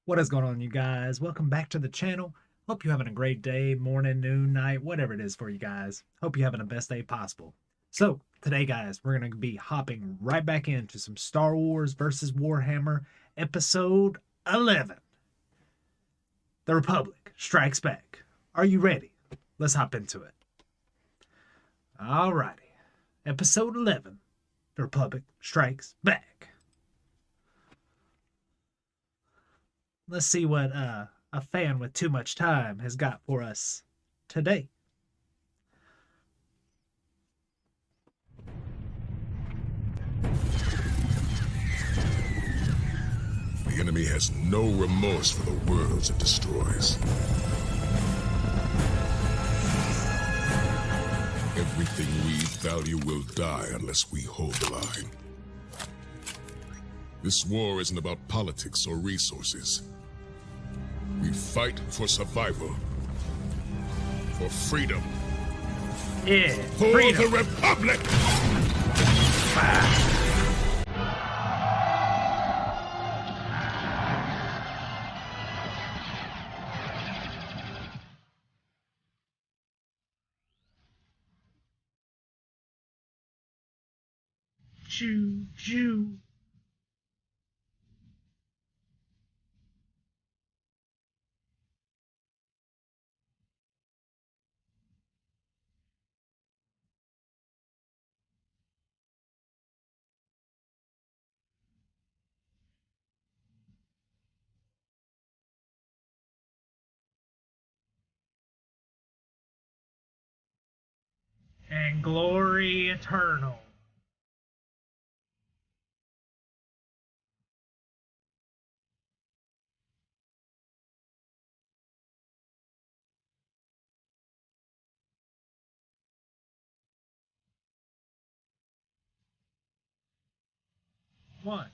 What is going on, you guys? Welcome back to the channel. Hope you're having a great day, morning, noon, night, whatever it is for you guys. Hope you're having the best day possible. So, today, guys, we're going to be hopping right back into some Star Wars versus Warhammer Episode 11. The Republic Strikes Back. Are you ready? Let's hop into it. Alrighty. Episode 11. The Republic Strikes Back. Let's see what a fan with too much time has got for us today. The enemy has no remorse for the worlds it destroys. Everything we value will die unless we hold the line. This war isn't about politics or resources. We fight for survival, for freedom, Yeah, for freedom. the Republic! Choo choo. And glory eternal. One.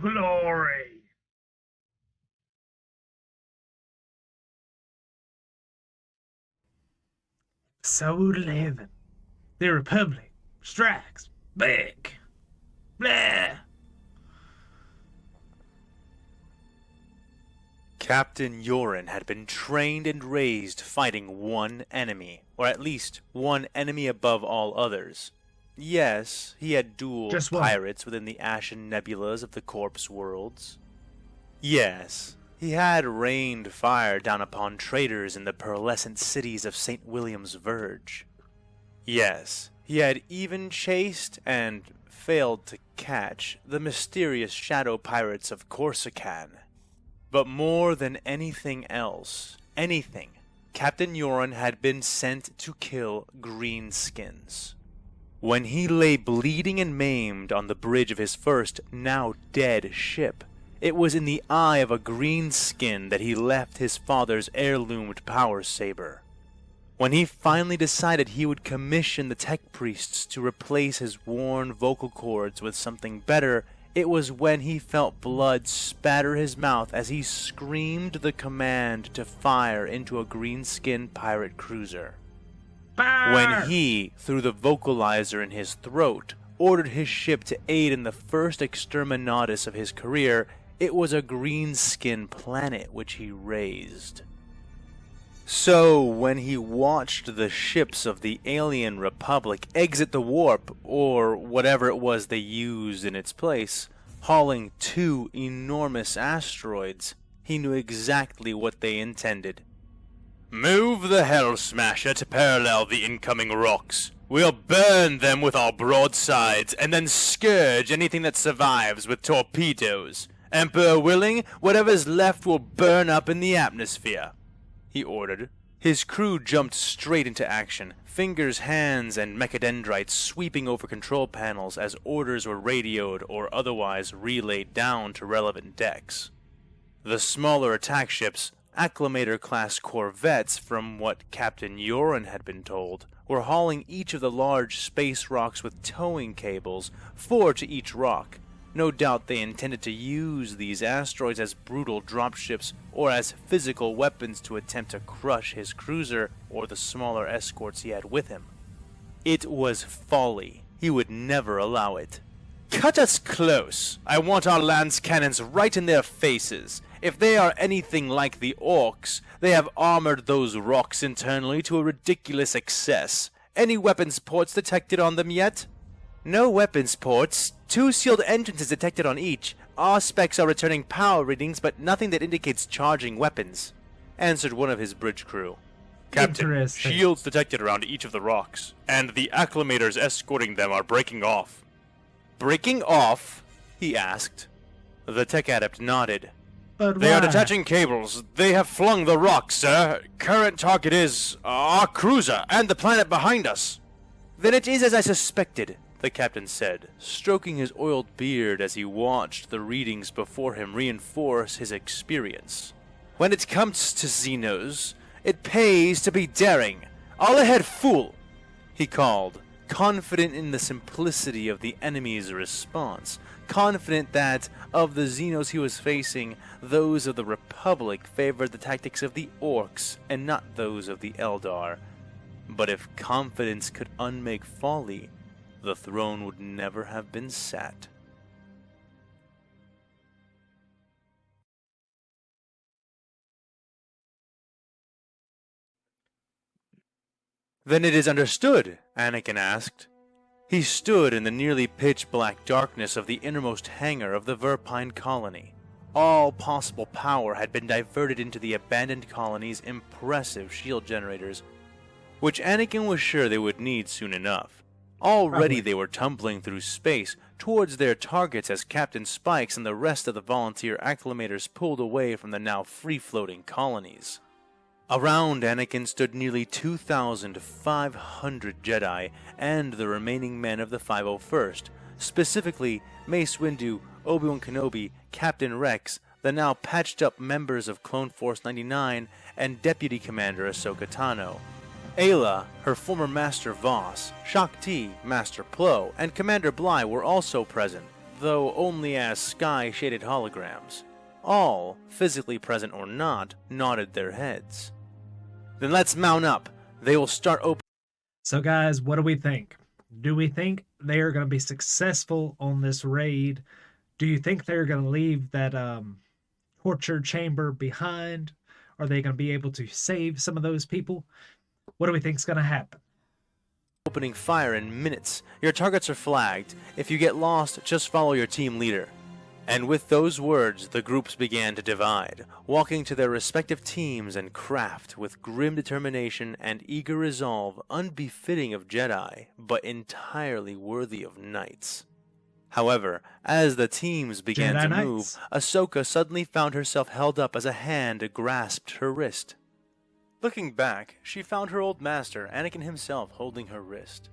Glory. Episode 11. The Republic Strikes Back. Blah. Captain Yoren had been trained and raised fighting one enemy, or at least one enemy above all others. Yes, he had dueled Just one. pirates within the ashen nebulas of the corpse worlds. Yes, he had rained fire down upon traitors in the pearlescent cities of St. William's Verge. Yes, he had even chased and failed to catch the mysterious shadow pirates of Corsican. But more than anything else, Captain Yoren had been sent to kill greenskins. When he lay bleeding and maimed on the bridge of his first, now dead ship, it was in the eye of a greenskin that he left his father's heirloomed power saber. When he finally decided he would commission the tech priests to replace his worn vocal cords with something better, it was when he felt blood spatter his mouth as he screamed the command to fire into a greenskin pirate cruiser. Fire. When he, through the vocalizer in his throat, ordered his ship to aid in the first exterminatus of his career, it was a greenskin planet which he raised. So, when he watched the ships of the alien republic exit the warp, or whatever it was they used in its place, hauling two enormous asteroids, he knew exactly what they intended. "Move the Hell Smasher to parallel the incoming rocks. We'll burn them with our broadsides, and then scourge anything that survives with torpedoes. Emperor willing, whatever's left will burn up in the atmosphere," he ordered. His crew jumped straight into action, fingers, hands, and mechadendrites sweeping over control panels as orders were radioed or otherwise relayed down to relevant decks. The smaller attack ships, Acclamator-class corvettes, from what Captain Yoren had been told, were hauling each of the large space rocks with towing cables, 4 to each rock. No doubt they intended to use these asteroids as brutal dropships or as physical weapons to attempt to crush his cruiser or the smaller escorts he had with him. It was folly. He would never allow it. "Cut us close. I want our lance cannons right in their faces. If they are anything like the orcs, they have armored those rocks internally to a ridiculous excess. Any weapons ports detected on them yet?" "No weapons ports. 2 sealed entrances detected on each. Our specs are returning power readings, but nothing that indicates charging weapons," answered one of his bridge crew. "Captain, Interesting. shields detected around each of the rocks, and the acclamators escorting them are breaking off." "Breaking off?" he asked. The tech adept nodded. But "They are why? detaching cables. They have flung the rocks, sir. Current target is our cruiser and the planet behind us." "Then it is as I suspected," the captain said, stroking his oiled beard as he watched the readings before him reinforce his experience. "When it comes to Xenos, it pays to be daring. All ahead, fool!" he called, confident in the simplicity of the enemy's response, confident that, of the Xenos he was facing, those of the Republic favored the tactics of the Orcs and not those of the Eldar. But if confidence could unmake folly, the throne would never have been sat. "Then it is understood?" Anakin asked. He stood in the nearly pitch-black darkness of the innermost hangar of the Verpine colony. All possible power had been diverted into the abandoned colony's impressive shield generators, which Anakin was sure they would need soon enough. Already they were tumbling through space towards their targets as Captain Spikes and the rest of the volunteer acclamators pulled away from the now free-floating colonies. Around Anakin stood nearly 2,500 Jedi and the remaining men of the 501st, specifically Mace Windu, Obi-Wan Kenobi, Captain Rex, the now patched-up members of Clone Force 99, and Deputy Commander Ahsoka Tano. Ayla, her former Master Voss, Shaak Ti, Master Plo, and Commander Bly were also present, though only as sky-shaded holograms. All, physically present or not, nodded their heads. "Then let's mount up. They will start opening." So, guys, what do we think? Do we think they are going to be successful on this raid? Do you think they're going to leave that torture chamber behind? Are they going to be able to save some of those people? What do we think is going to happen? Opening fire in minutes. Your targets are flagged. If you get lost, just follow your team leader. And with those words, the groups began to divide, walking to their respective teams and craft with grim determination and eager resolve unbefitting of Jedi, but entirely worthy of knights. However, as the teams began Jedi to Knights. move, Ahsoka suddenly found herself held up as a hand grasped her wrist. Looking back, she found her old master, Anakin himself, holding her wrist.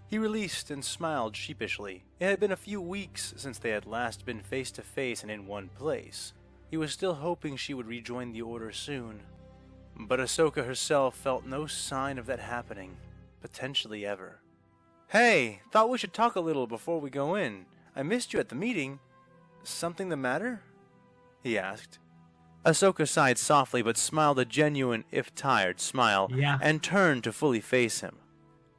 He released and smiled sheepishly. It had been a few weeks since they had last been face to face and in one place. He was still hoping she would rejoin the Order soon. But Ahsoka herself felt no sign of that happening, potentially ever. "Hey, thought we should talk a little before we go in. I missed you at the meeting. Something the matter?" he asked. Ahsoka sighed softly but smiled a genuine, if tired, smile, and turned to fully face him.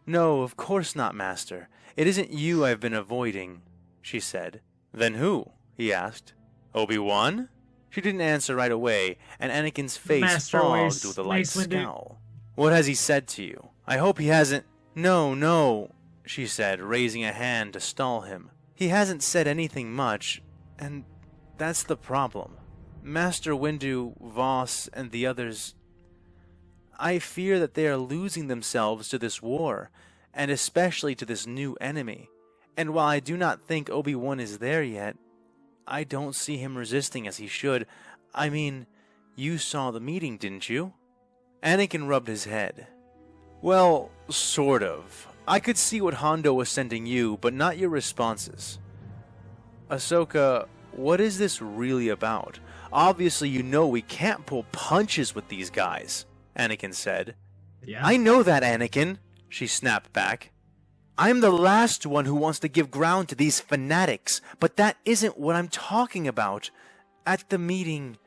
"No, of course not, Master. It isn't you I've been avoiding," she said. "Then who?" he asked. "Obi-Wan?" She didn't answer right away, and Anakin's face Master fogged with a light Mace Windu. scowl. "What has he said to you? I hope he hasn't—" No, she said, raising a hand to stall him. "He hasn't said anything much, and that's the problem. Master Windu, Voss, and the others, I fear that they are losing themselves to this war, and especially to this new enemy. And while I do not think Obi-Wan is there yet, I don't see him resisting as he should. I mean, you saw the meeting, didn't you? Anakin rubbed his head. Well, sort of. I could see what Hondo was sending you, but not your responses. Ahsoka, what is this really about? Obviously you know we can't pull punches with these guys, Anakin said. Yeah. I know that, Anakin, she snapped back. I'm the last one who wants to give ground to these fanatics, but that isn't what I'm talking about. At the meeting,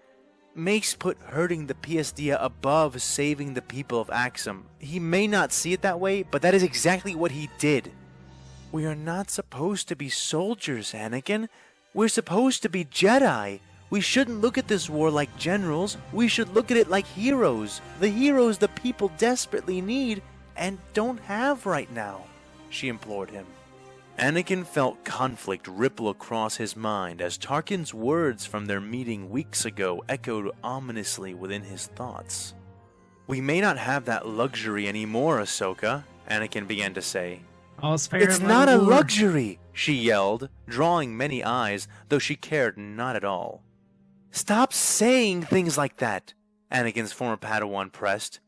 Mace put hurting the Piasdia above saving the people of Aksum. He may not see it that way, but that is exactly what he did. We are not supposed to be soldiers, Anakin. We're supposed to be Jedi. We shouldn't look at this war like generals. We should look at it like heroes. The heroes the people desperately need and don't have right now, she implored him. Anakin felt conflict ripple across his mind as Tarkin's words from their meeting weeks ago echoed ominously within his thoughts. We may not have that luxury anymore, Ahsoka, Anakin began to say. All's fair It's in not a love and war. luxury, she yelled, drawing many eyes, though she cared not at all. Stop saying things like that, Anakin's former Padawan pressed.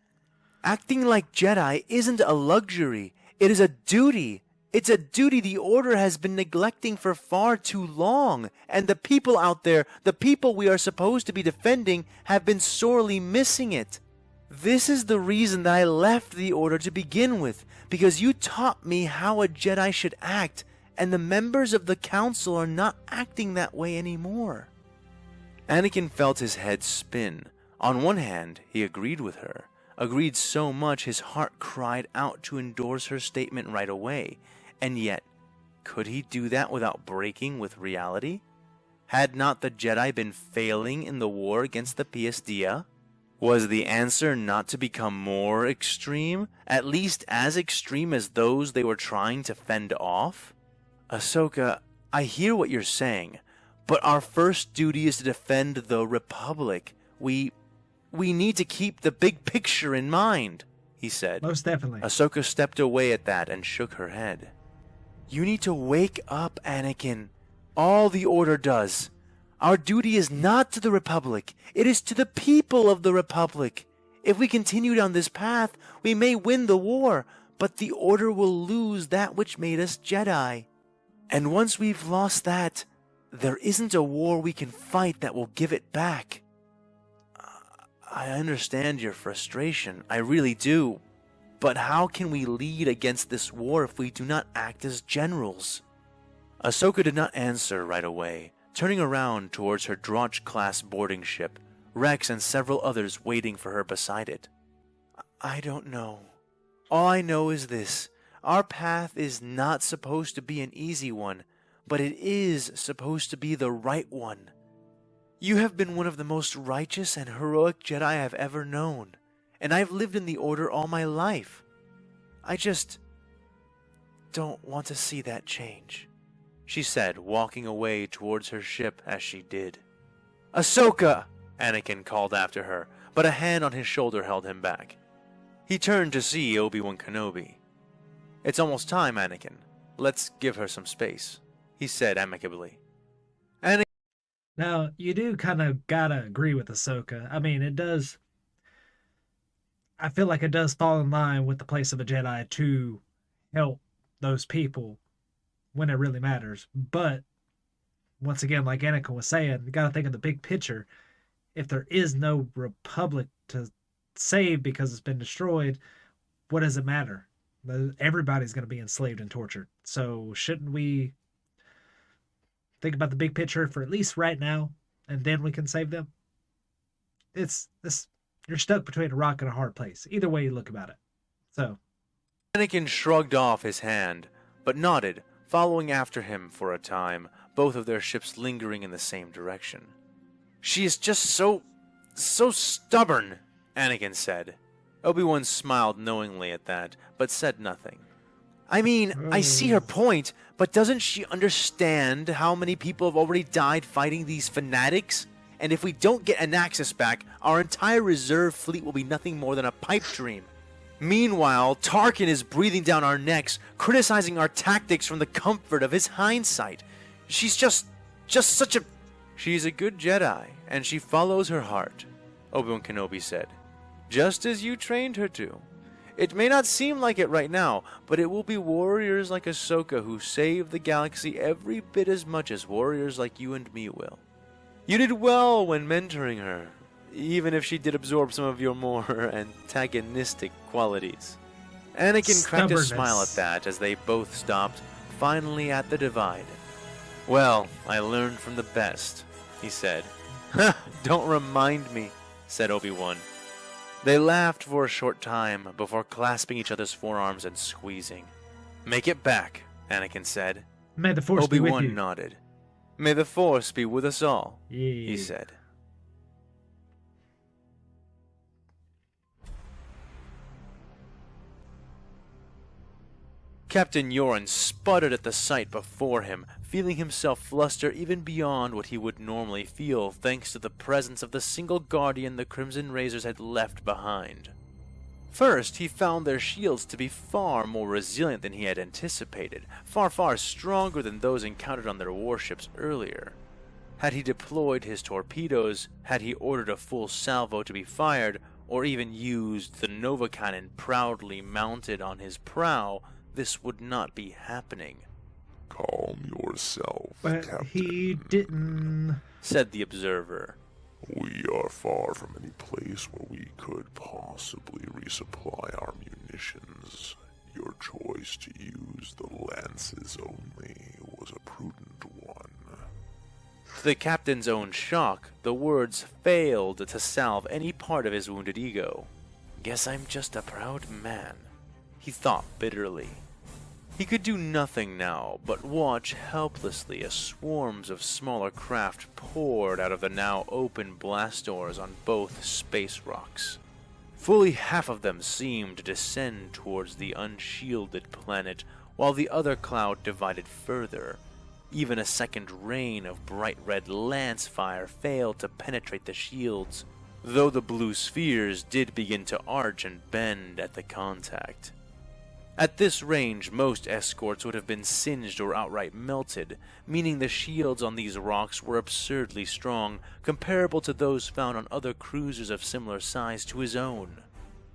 Acting like Jedi isn't a luxury, it is a duty. It's a duty the Order has been neglecting for far too long, and the people out there, the people we are supposed to be defending, have been sorely missing it. This is the reason that I left the Order to begin with, because you taught me how a Jedi should act, and the members of the Council are not acting that way anymore. Anakin felt his head spin. On one hand, he agreed with her. Agreed so much his heart cried out to endorse her statement right away. And yet, could he do that without breaking with reality? Had not the Jedi been failing in the war against the Piasdia? Was the answer not to become more extreme, at least as extreme as those they were trying to fend off? Ahsoka, I hear what you're saying, but our first duty is to defend the Republic. We need to keep the big picture in mind, he said. Most definitely. Ahsoka stepped away at that and shook her head. You need to wake up, Anakin. All the Order does. Our duty is not to the Republic. It is to the people of the Republic. If we continue down this path, we may win the war, but the Order will lose that which made us Jedi. And once we've lost that, there isn't a war we can fight that will give it back. I understand your frustration. I really do. But how can we lead against this war if we do not act as generals? Ahsoka did not answer right away, turning around towards her Droch-class boarding ship, Rex and several others waiting for her beside it. I don't know. All I know is this. Our path is not supposed to be an easy one, but it is supposed to be the right one. You have been one of the most righteous and heroic Jedi I have ever known, and I've lived in the Order all my life. I just don't want to see that change, she said, walking away towards her ship as she did. Ahsoka! Anakin called after her, but a hand on his shoulder held him back. He turned to see Obi-Wan Kenobi. It's almost time, Anakin. Let's give her some space, he said amicably. Now, you do kind of gotta agree with Ahsoka. I mean, it does... I feel like it does fall in line with the place of a Jedi to help those people when it really matters. But, once again, like Anakin was saying, you gotta think of the big picture. If there is no Republic to save because it's been destroyed, what does it matter? Everybody's going to be enslaved and tortured. So shouldn't we think about the big picture for at least right now, and then we can save them? It's this. You're stuck between a rock and a hard place. Either way you look about it. So Anakin shrugged off his hand, but nodded, following after him for a time, both of their ships lingering in the same direction. She is just so stubborn, Anakin said. Obi-Wan smiled knowingly at that, but said nothing. I mean, I see her point, but doesn't she understand how many people have already died fighting these fanatics? and if we don't get Anaxis back, our entire reserve fleet will be nothing more than a pipe dream. Meanwhile, Tarkin is breathing down our necks, criticizing our tactics from the comfort of his hindsight. She's just such a... She's a good Jedi, and she follows her heart, Obi-Wan Kenobi said. Just as you trained her to. It may not seem like it right now, but it will be warriors like Ahsoka who save the galaxy every bit as much as warriors like you and me will. You did well when mentoring her, even if she did absorb some of your more antagonistic qualities. Anakin cracked a smile at that as they both stopped, finally at the divide. Well, I learned from the best, he said. Don't remind me, said Obi-Wan. They laughed for a short time before clasping each other's forearms and squeezing. Make it back, Anakin said. May the Force be with you. Obi-Wan nodded. May the Force be with us all, Yeah. he said. Captain Yoren sputtered at the sight before him, feeling himself fluster even beyond what he would normally feel thanks to the presence of the single guardian the Crimson Razors had left behind. First, he found their shields to be far more resilient than he had anticipated, far stronger than those encountered on their warships earlier. Had he deployed his torpedoes, had he ordered a full salvo to be fired, or even used the Nova cannon proudly mounted on his prow, this would not be happening. Calm yourself, But Captain. he didn't, said the observer. We are far from any place where we could possibly resupply our munitions. Your choice to use the lances only was a prudent one. To the captain's own shock, the words failed to salve any part of his wounded ego. Guess I'm just a proud man, he thought bitterly. He could do nothing now but watch helplessly as swarms of smaller craft poured out of the now open blast doors on both space rocks. Fully half of them seemed to descend towards the unshielded planet, while the other cloud divided further. Even a second rain of bright red lance fire failed to penetrate the shields, though the blue spheres did begin to arch and bend at the contact. At this range, most escorts would have been singed or outright melted, meaning the shields on these rocks were absurdly strong, comparable to those found on other cruisers of similar size to his own.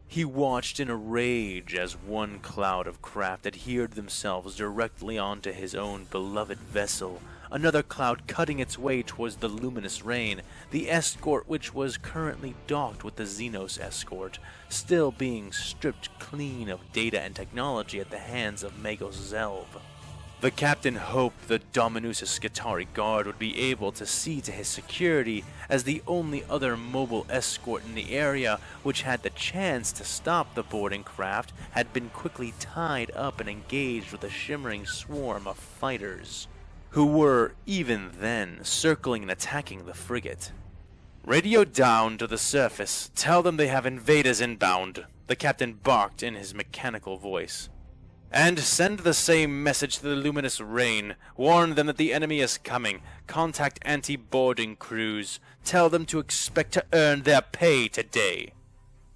He watched in a rage as one cloud of craft adhered themselves directly onto his own beloved vessel, another cloud cutting its way towards the luminous rain, the escort which was currently docked with the Xenos escort, still being stripped clean of data and technology at the hands of Magos Zelv. The captain hoped the Dominus Skitarii guard would be able to see to his security, as the only other mobile escort in the area which had the chance to stop the boarding craft had been quickly tied up and engaged with a shimmering swarm of fighters, who were, even then, circling and attacking the frigate. Radio down to the surface. Tell them they have invaders inbound, the captain barked in his mechanical voice. And send the same message to the luminous rain. Warn them that the enemy is coming. Contact anti-boarding crews. Tell them to expect to earn their pay today.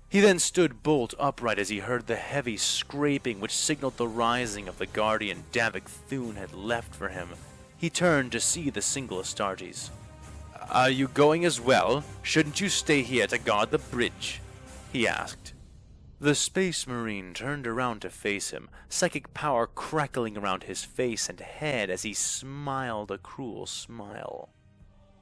He then stood bolt upright as he heard the heavy scraping which signaled the rising of the guardian Davik Thune had left for him. He turned to see the single Astartes. Are you going as well? Shouldn't you stay here to guard the bridge? He asked. The Space Marine turned around to face him, psychic power crackling around his face and head as he smiled a cruel smile.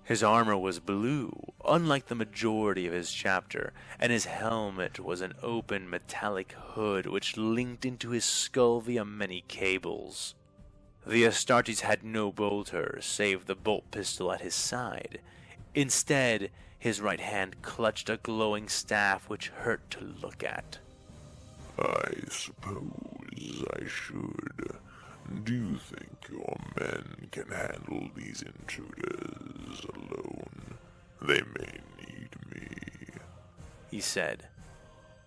His armor was blue, unlike the majority of his chapter, and his helmet was an open metallic hood which linked into his skull via many cables. The Astartes had no bolter save the bolt pistol at his side. Instead, his right hand clutched a glowing staff which hurt to look at. I suppose I should. Do you think your men can handle these intruders alone? They may need me, he said.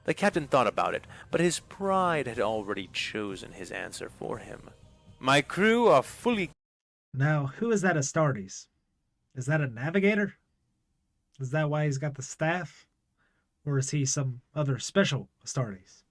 The captain thought about it, but his pride had already chosen his answer for him. My crew are fully... Now, who is that Astartes? Is that a navigator? Is that why he's got the staff? Or is he some other special Astartes?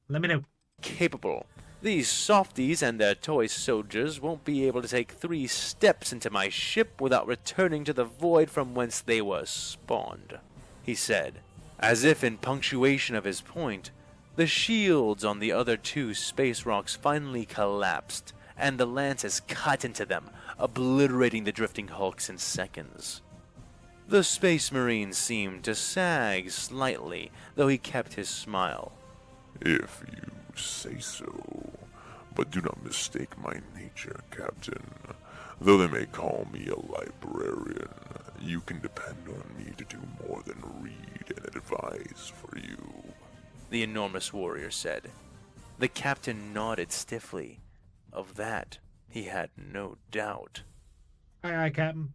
Let me know. Capable. These softies and their toy soldiers won't be able to take 3 steps into my ship without returning to the void from whence they were spawned, he said. As if in punctuation of his point, the shields on the other 2 space rocks finally collapsed, and the lances cut into them, obliterating the drifting hulks in seconds. The Space Marine seemed to sag slightly, though he kept his smile. If you say so. But do not mistake my nature, Captain. Though they may call me a librarian, you can depend on me to do more than read and advise for you, the enormous warrior said. The captain nodded stiffly. Of that, he had no doubt. Aye, aye, Captain.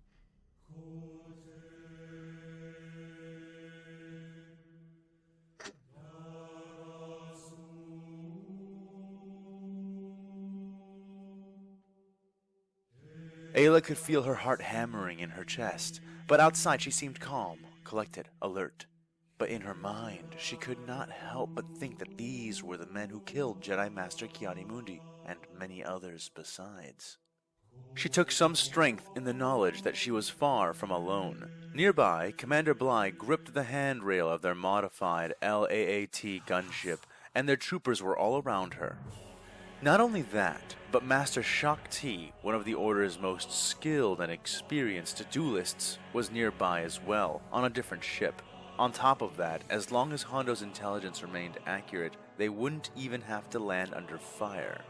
Ayla could feel her heart hammering in her chest, but outside she seemed calm, collected, alert. But in her mind, she could not help but think that these were the men who killed Jedi Master Ki-Adi-Mundi, and many others besides. She took some strength in the knowledge that she was far from alone. Nearby, Commander Bly gripped the handrail of their modified LAAT gunship, and their troopers were all around her. Not only that, but Master Shaak Ti, one of the Order's most skilled and experienced duelists, was nearby as well, on a different ship. On top of that, as long as Hondo's intelligence remained accurate, they wouldn't even have to land under fire.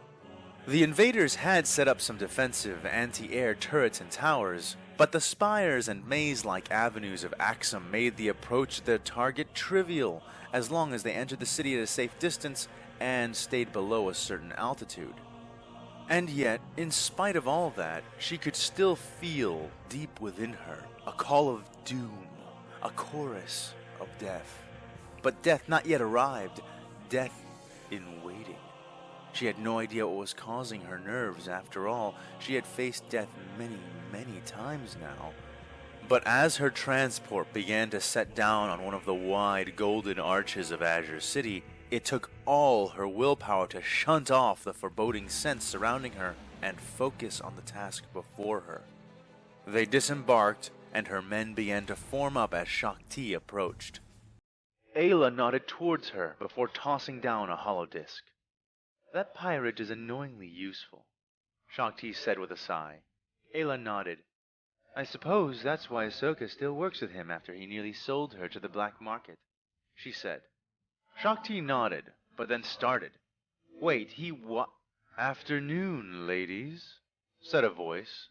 The invaders had set up some defensive anti-air turrets and towers, but the spires and maze-like avenues of Aksum made the approach to their target trivial, as long as they entered the city at a safe distance and stayed below a certain altitude. And yet, in spite of all that, she could still feel, deep within her, a call of doom, a chorus of death. But death not yet arrived, death in waiting. She had no idea what was causing her nerves. After all, she had faced death many, many times now. But as her transport began to set down on one of the wide golden arches of Azure City, it took all her willpower to shunt off the foreboding sense surrounding her and focus on the task before her. They disembarked, and her men began to form up as Shaak Ti approached. Ayla nodded towards her before tossing down a holodisc. "That pirate is annoyingly useful," Shaak Ti said with a sigh. Ayla nodded. "I suppose that's why Ahsoka still works with him after he nearly sold her to the black market," she said. Shaak Ti nodded, but then started. "Wait, he what?" "Afternoon, ladies," said a voice.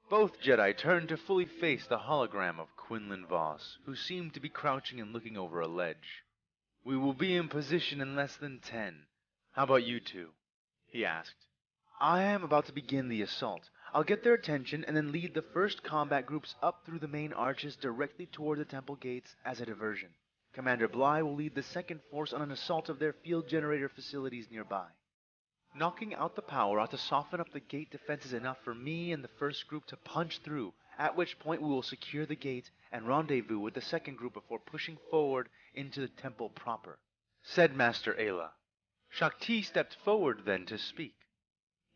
Both Jedi turned to fully face the hologram of Quinlan Vos, who seemed to be crouching and looking over a ledge. "We will be in position in less than 10. How about you two?" he asked. "I am about to begin the assault. I'll get their attention and then lead the first combat groups up through the main arches directly toward the temple gates as a diversion. Commander Bly will lead the second force on an assault of their field generator facilities nearby. Knocking out the power ought to soften up the gate defenses enough for me and the first group to punch through, at which point we will secure the gate and rendezvous with the second group before pushing forward into the temple proper," said Master Ayla. Shaak Ti stepped forward then to speak.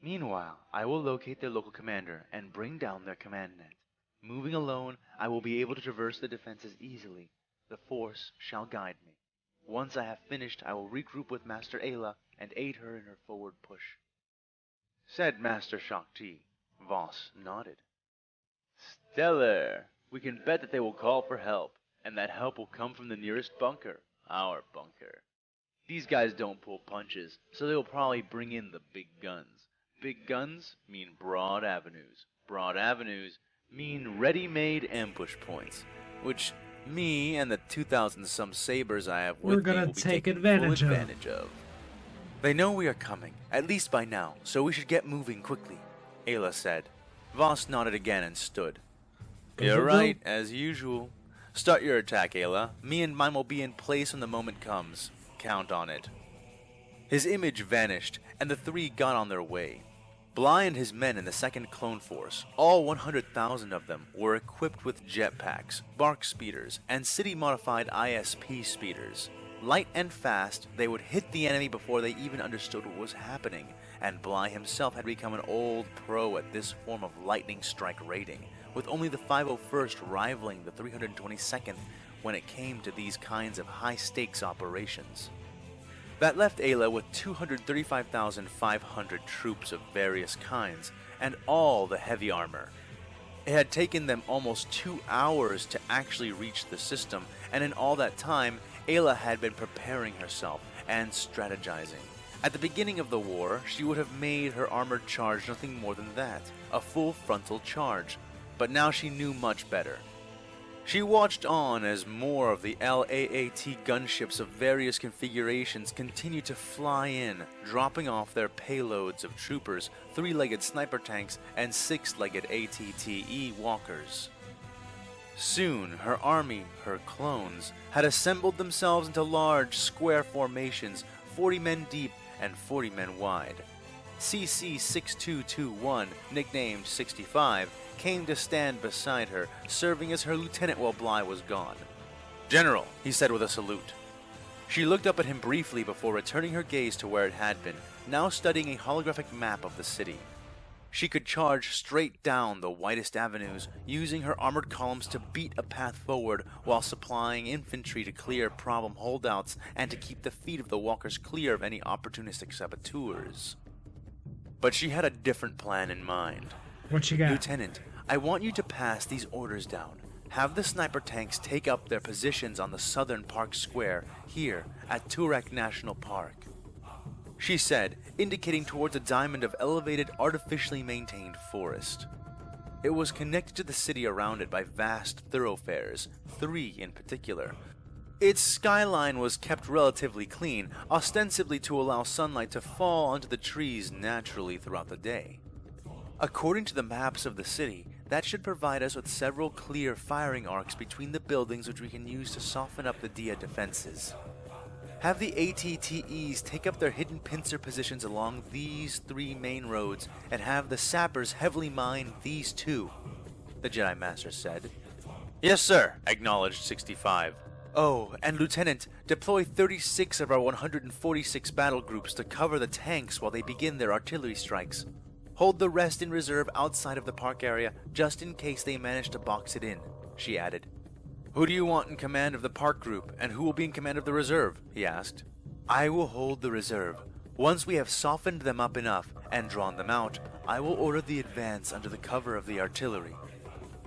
"Meanwhile, I will locate their local commander and bring down their command net. Moving alone, I will be able to traverse the defenses easily. The Force shall guide me. Once I have finished, I will regroup with Master Ayla and aid her in her forward push," said Master Shaak Ti. Vos nodded. "Stellar! We can bet that they will call for help, and that help will come from the nearest bunker, our bunker. These guys don't pull punches, so they will probably bring in the big guns. Big guns mean broad avenues. Broad avenues mean ready-made ambush points, which me and the 2,000-some sabers I have with me will be taking full advantage of. They know we are coming, at least by now, so we should get moving quickly," Ayla said. Vos nodded again and stood. "You're right, as usual. Start your attack, Ayla. Me and mine will be in place when the moment comes. Count on it." His image vanished, and the 3 got on their way. Bly and his men in the 2nd Clone Force, all 100,000 of them, were equipped with jetpacks, bark speeders, and city-modified ISP speeders. Light and fast, they would hit the enemy before they even understood what was happening, and Bly himself had become an old pro at this form of lightning strike rating, with only the 501st rivaling the 322nd when it came to these kinds of high-stakes operations. That left Ayla with 235,500 troops of various kinds, and all the heavy armor. It had taken them almost 2 hours to actually reach the system, and in all that time, Ayla had been preparing herself and strategizing. At the beginning of the war, she would have made her armored charge nothing more than that, a full frontal charge, but now she knew much better. She watched on as more of the LAAT gunships of various configurations continued to fly in, dropping off their payloads of troopers, 3-legged sniper tanks, and 6-legged ATTE walkers. Soon, her army, her clones, had assembled themselves into large, square formations, 40 men deep and 40 men wide. CC-6221, nicknamed 65, came to stand beside her, serving as her lieutenant while Bly was gone. "General," he said with a salute. She looked up at him briefly before returning her gaze to where it had been, now studying a holographic map of the city. She could charge straight down the widest avenues, using her armored columns to beat a path forward while supplying infantry to clear problem holdouts and to keep the feet of the walkers clear of any opportunistic saboteurs. But she had a different plan in mind. What you got? "Lieutenant, I want you to pass these orders down. Have the sniper tanks take up their positions on the southern park square, here at Turek National Park," she said, indicating towards a diamond of elevated, artificially maintained forest. It was connected to the city around it by vast thoroughfares, 3 in particular. Its skyline was kept relatively clean, ostensibly to allow sunlight to fall onto the trees naturally throughout the day. According to the maps of the city, that should provide us with several clear firing arcs between the buildings which we can use to soften up the Dia defenses. Have the ATTEs take up their hidden pincer positions along these 3 main roads, and have the sappers heavily mine these 2, the Jedi Master said. "Yes, sir," acknowledged 65. "Oh, and Lieutenant, deploy 36 of our 146 battle groups to cover the tanks while they begin their artillery strikes. Hold the rest in reserve outside of the park area, just in case they manage to box it in," she added. "Who do you want in command of the park group, and who will be in command of the reserve?" he asked. "I will hold the reserve. Once we have softened them up enough and drawn them out, I will order the advance under the cover of the artillery.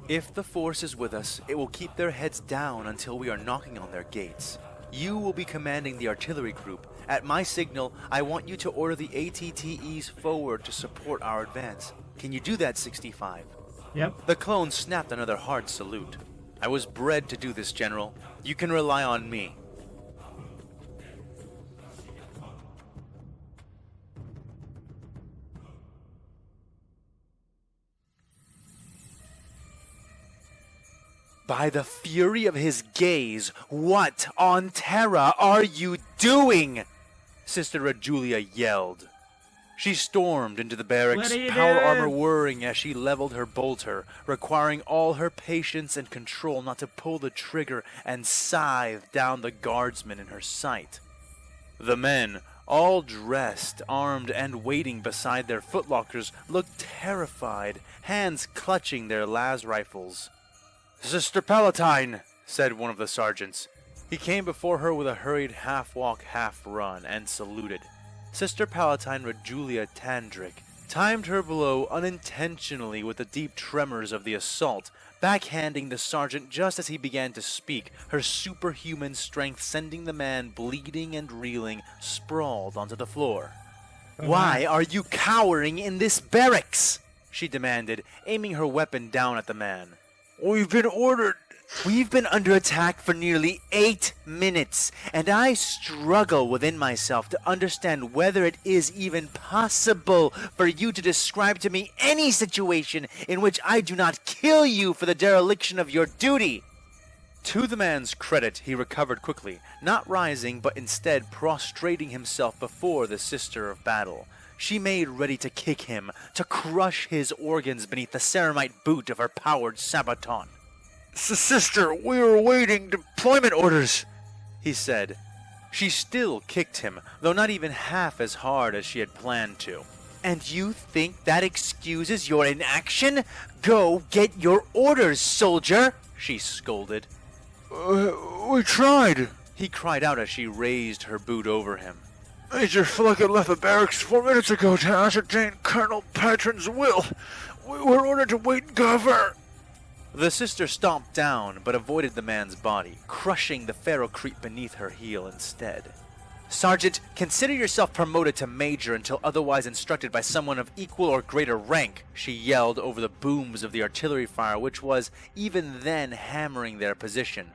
If the force is with us, it will keep their heads down until we are knocking on their gates. You will be commanding the artillery group. At my signal, I want you to order the ATTEs forward to support our advance. Can you do that, 65? Yep. The clone snapped another hard salute. "I was bred to do this, General. You can rely on me." By the fury of his gaze, what on Terra are you doing? Sister Rajulia yelled. She stormed into the barracks, power armor whirring as she leveled her bolter, requiring all her patience and control not to pull the trigger and scythe down the guardsmen in her sight. The men, all dressed, armed, and waiting beside their footlockers, looked terrified, hands clutching their las rifles. "Sister Palatine," said one of the sergeants. He came before her with a hurried half-walk, half-run, and saluted. Sister Palatine Rajulia Tandrick timed her blow unintentionally with the deep tremors of the assault, backhanding the sergeant just as he began to speak, her superhuman strength sending the man bleeding and reeling, sprawled onto the floor. "Why are you cowering in this barracks?" she demanded, aiming her weapon down at the man. "We've been ordered. We've been under attack for nearly 8 minutes, and I struggle within myself to understand whether it is even possible for you to describe to me any situation in which I do not kill you for the dereliction of your duty." To the man's credit, he recovered quickly, not rising but instead prostrating himself before the Sister of Battle. She made ready to kick him, to crush his organs beneath the ceramite boot of her powered sabaton. Sister, we were waiting deployment orders, he said. She still kicked him, though not even half as hard as she had planned to. And you think that excuses your inaction? Go get your orders, soldier, she scolded. We tried, he cried out as she raised her boot over him. Major Fluckett left the barracks 4 minutes ago to ascertain Colonel Patron's will. We were ordered to wait and cover. The sister stomped down, but avoided the man's body, crushing the pharaoh creep beneath her heel instead. Sergeant, consider yourself promoted to major until otherwise instructed by someone of equal or greater rank, she yelled over the booms of the artillery fire, which was, even then, hammering their position.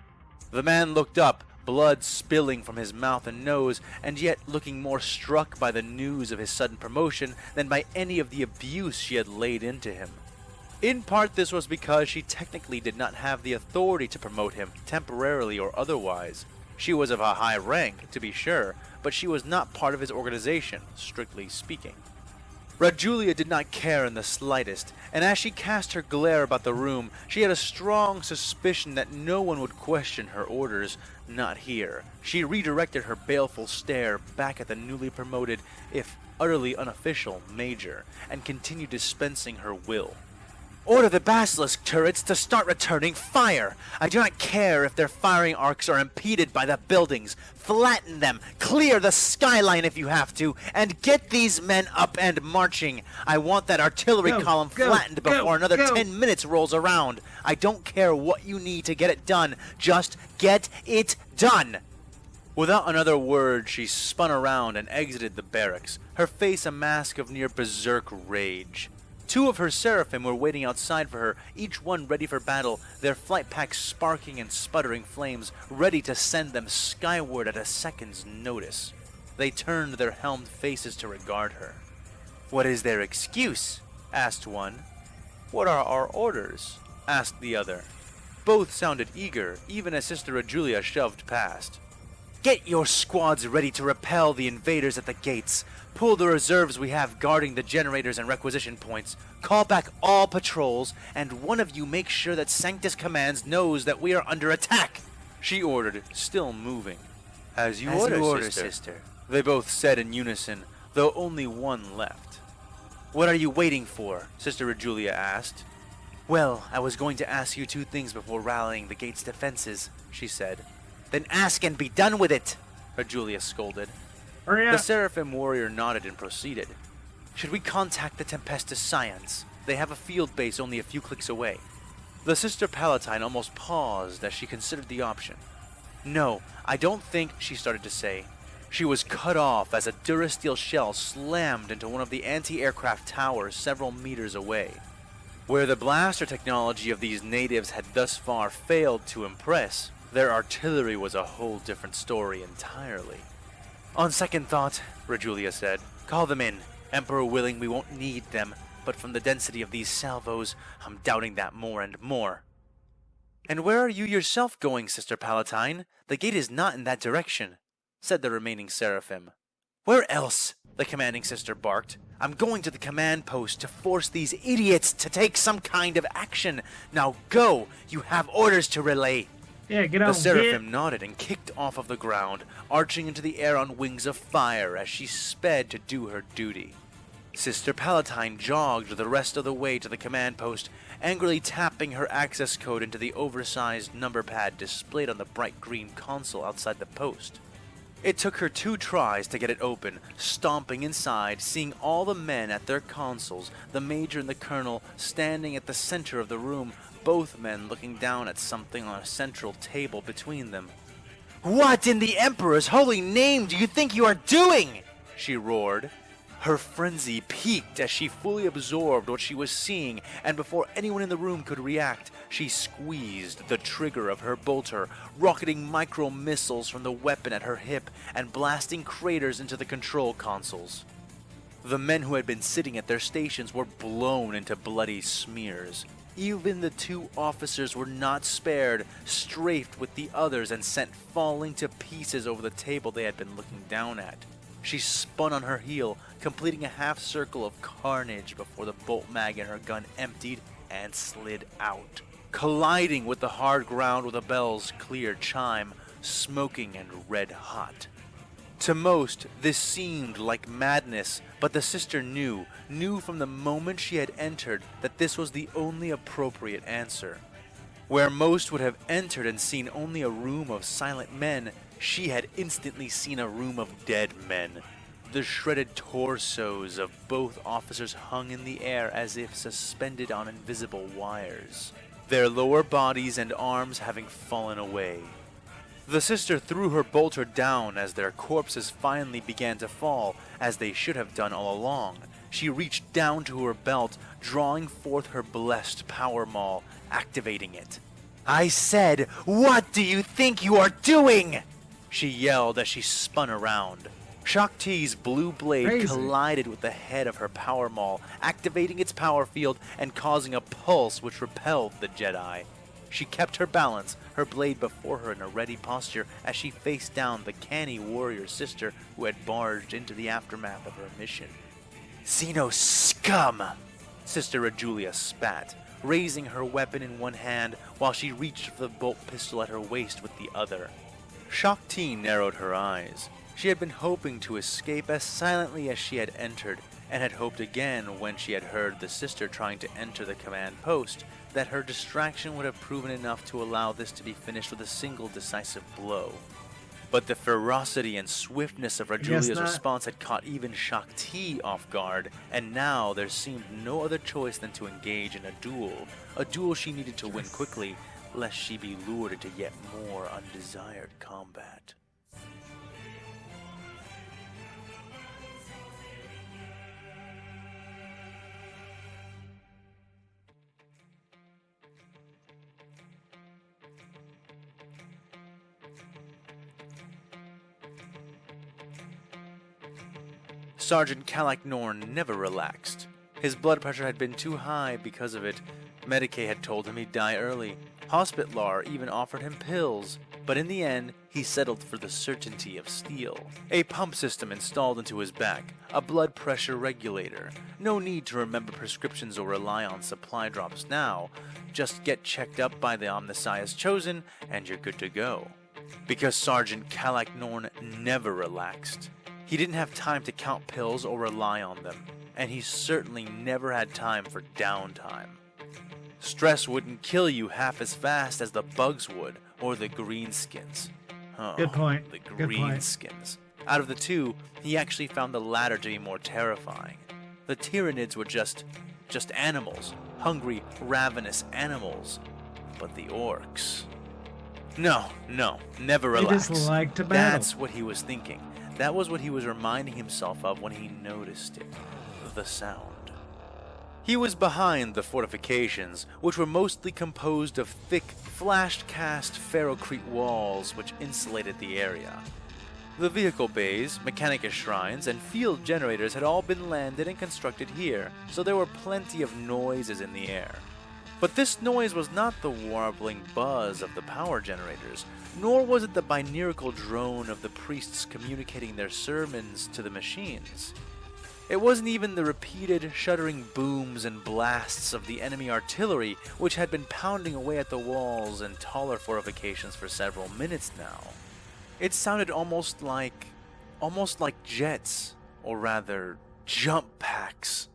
The man looked up, blood spilling from his mouth and nose, and yet looking more struck by the news of his sudden promotion than by any of the abuse she had laid into him. In part, this was because she technically did not have the authority to promote him, temporarily or otherwise. She was of a high rank, to be sure, but she was not part of his organization, strictly speaking. Rajulia did not care in the slightest, and as she cast her glare about the room, she had a strong suspicion that no one would question her orders. Not here. She redirected her baleful stare back at the newly promoted, if utterly unofficial, major, and continued dispensing her will. Order the basilisk turrets to start returning fire. I do not care if their firing arcs are impeded by the buildings. Flatten them, clear the skyline if you have to, and get these men up and marching. I want that artillery column flattened before another 10 minutes rolls around. I don't care what you need to get it done. Just get it done. Without another word, she spun around and exited the barracks, her face a mask of near berserk rage. 2 of her seraphim were waiting outside for her, each one ready for battle, their flight packs sparking and sputtering flames, ready to send them skyward at a second's notice. They turned their helmed faces to regard her. What is their excuse? Asked one. What are our orders? Asked the other. Both sounded eager, even as Sister Rajulia shoved past. Get your squads ready to repel the invaders at the gates. Pull the reserves we have guarding the generators and requisition points. Call back all patrols, and one of you make sure that Sanctus Commands knows that we are under attack, she ordered, still moving. As you order, sister, they both said in unison, though only one left. What are you waiting for? Sister Rajulia asked. Well, I was going to ask you 2 things before rallying the gate's defenses, she said. Then ask and be done with it, Rajulia scolded. Hurry up. The Seraphim warrior nodded and proceeded. Should we contact the Tempestus Scions? They have a field base only a few clicks away. The Sister Palatine almost paused as she considered the option. No, I don't think, she started to say. She was cut off as a Durasteel shell slammed into one of the anti-aircraft towers several meters away. Where the blaster technology of these natives had thus far failed to impress, their artillery was a whole different story entirely. On second thought, Rajulia said, call them in. Emperor willing, we won't need them, but from the density of these salvos, I'm doubting that more and more. And where are you yourself going, Sister Palatine? The gate is not in that direction, said the remaining seraphim. Where else? The commanding sister barked. I'm going to the command post to force these idiots to take some kind of action. Now go! You have orders to relay. Yeah, get on. The seraphim nodded and kicked off of the ground, arching into the air on wings of fire as she sped to do her duty. Sister Palatine jogged the rest of the way to the command post, angrily tapping her access code into the oversized number pad displayed on the bright green console outside the post. It took her 2 tries to get it open, stomping inside, seeing all the men at their consoles, the major and the colonel standing at the center of the room, both men looking down at something on a central table between them. What in the Emperor's holy name do you think you are doing? She roared. Her frenzy peaked as she fully absorbed what she was seeing, and before anyone in the room could react, she squeezed the trigger of her bolter, rocketing micro-missiles from the weapon at her hip and blasting craters into the control consoles. The men who had been sitting at their stations were blown into bloody smears. Even the 2 officers were not spared, strafed with the others and sent falling to pieces over the table they had been looking down at. She spun on her heel, completing a half circle of carnage before the bolt mag in her gun emptied and slid out, colliding with the hard ground with a bell's clear chime, smoking and red hot. To most, this seemed like madness, but the sister knew from the moment she had entered that this was the only appropriate answer. Where most would have entered and seen only a room of silent men, she had instantly seen a room of dead men. The shredded torsos of both officers hung in the air as if suspended on invisible wires, their lower bodies and arms having fallen away. The sister threw her bolter down as their corpses finally began to fall, as they should have done all along. She reached down to her belt, drawing forth her blessed power maul, activating it. "I said, what do you think you are doing?" she yelled as she spun around. Shakti's blue blade collided with the head of her power maul, activating its power field and causing a pulse which repelled the Jedi. She kept her balance, her blade before her in a ready posture as she faced down the canny warrior sister who had barged into the aftermath of her mission. "Xeno scum!" Sister Rajulia spat, raising her weapon in one hand while she reached for the bolt pistol at her waist with the other. Shakti narrowed her eyes. She had been hoping to escape as silently as she had entered, and had hoped again when she had heard the sister trying to enter the command post that her distraction would have proven enough to allow this to be finished with a single decisive blow. But the ferocity and swiftness of Rajulia's response had caught even Shakti off guard, and now there seemed no other choice than to engage in a duel she needed to win quickly, lest she be lured into yet more undesired combat. Sergeant Kalak Norn never relaxed. His blood pressure had been too high because of it. Medicaid had told him he'd die early. Hospitlar even offered him pills, but in the end, he settled for the certainty of steel. A pump system installed into his back, a blood pressure regulator. No need to remember prescriptions or rely on supply drops now. Just get checked up by the Omnissiahs chosen, and you're good to go. Because Sergeant Kalak Norn never relaxed. He didn't have time to count pills or rely on them, and he certainly never had time for downtime. Stress wouldn't kill you half as fast as the bugs would, or the greenskins. Oh, good point. The greenskins. Out of the two, he actually found the latter to be more terrifying. The Tyranids were just animals, hungry, ravenous animals. But the orcs... No, never relax. They just like to battle. That's what he was thinking. That was what he was reminding himself of when he noticed it. The sound. He was behind the fortifications, which were mostly composed of thick, flash-cast ferrocrete walls which insulated the area. The vehicle bays, mechanicus shrines, and field generators had all been landed and constructed here, so there were plenty of noises in the air. But this noise was not the warbling buzz of the power generators, nor was it the binaural drone of the priests communicating their sermons to the machines. It wasn't even the repeated, shuddering booms and blasts of the enemy artillery, which had been pounding away at the walls and taller fortifications for several minutes now. It sounded almost like jets, or rather, jump packs.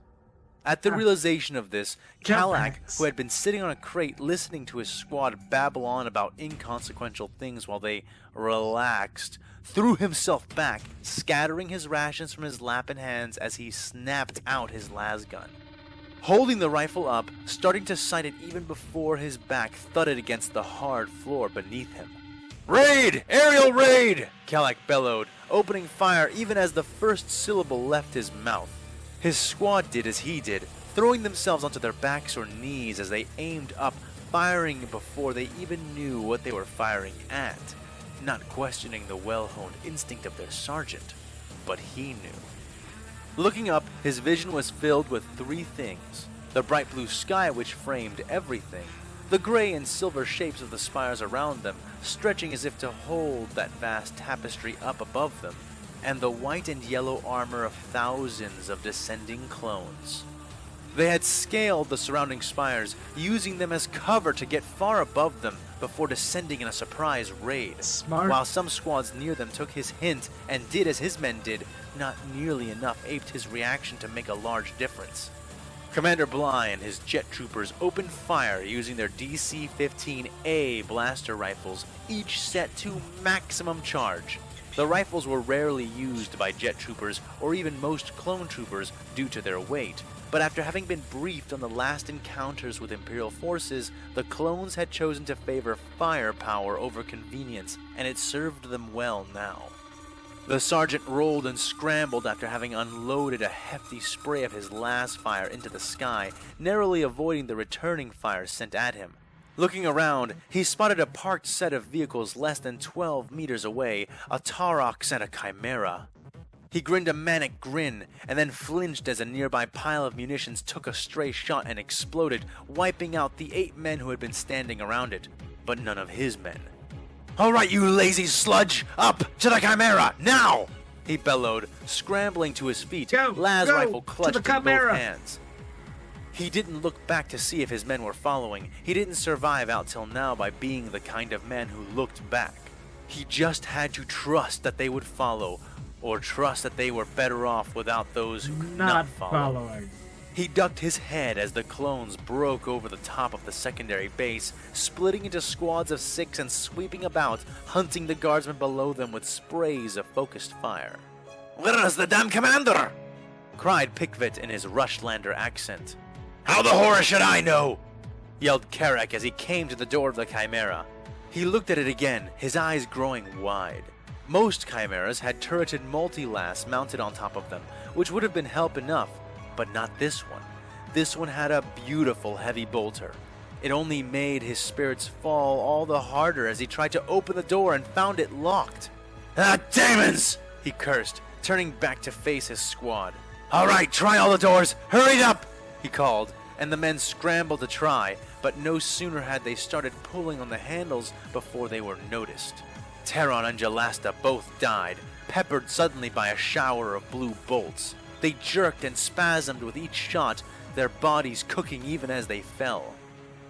At the realization of this, Kalak, who had been sitting on a crate listening to his squad babble on about inconsequential things while they relaxed, threw himself back, scattering his rations from his lap and hands as he snapped out his lasgun. Holding the rifle up, starting to sight it even before his back thudded against the hard floor beneath him. "Raid! Aerial raid!" Kalak bellowed, opening fire even as the first syllable left his mouth. His squad did as he did, throwing themselves onto their backs or knees as they aimed up, firing before they even knew what they were firing at, not questioning the well-honed instinct of their sergeant. But he knew. Looking up, his vision was filled with three things: the bright blue sky which framed everything, the gray and silver shapes of the spires around them, stretching as if to hold that vast tapestry up above them, and the white and yellow armor of thousands of descending clones. They had scaled the surrounding spires, using them as cover to get far above them before descending in a surprise raid. Smart. While some squads near them took his hint and did as his men did, not nearly enough aped his reaction to make a large difference. Commander Bly and his jet troopers opened fire using their DC-15A blaster rifles, each set to maximum charge. The rifles were rarely used by jet troopers or even most clone troopers due to their weight, but after having been briefed on the last encounters with Imperial forces, the clones had chosen to favor firepower over convenience, and it served them well now. The sergeant rolled and scrambled after having unloaded a hefty spray of his last fire into the sky, narrowly avoiding the returning fire sent at him. Looking around, he spotted a parked set of vehicles less than 12 meters away, a Taurox and a Chimera. He grinned a manic grin, and then flinched as a nearby pile of munitions took a stray shot and exploded, wiping out the 8 men who had been standing around it, but none of his men. "All right, you lazy sludge! Up to the Chimera, now!" he bellowed, scrambling to his feet, Go, Laz go, rifle to clutched the in both Chimera. hands. He didn't look back to see if his men were following. He didn't survive out till now by being the kind of man who looked back. He just had to trust that they would follow, or trust that they were better off without those who could not follow. following. He ducked his head as the clones broke over the top of the secondary base, splitting into squads of 6 and sweeping about, hunting the guardsmen below them with sprays of focused fire. "Where is the damn commander?" cried Pickvet in his Rushlander accent. "How the horror should I know?" yelled Carrack as he came to the door of the Chimera. He looked at it again, his eyes growing wide. Most Chimeras had turreted multi-lasts mounted on top of them, which would have been help enough, but not this one. This one had a beautiful heavy bolter. It only made his spirits fall all the harder as he tried to open the door and found it locked. "Ah, demons!" he cursed, turning back to face his squad. "All right, try all the doors! Hurry up!" he called, and the men scrambled to try, but no sooner had they started pulling on the handles before they were noticed. Terron and Jalasta both died, peppered suddenly by a shower of blue bolts. They jerked and spasmed with each shot, their bodies cooking even as they fell.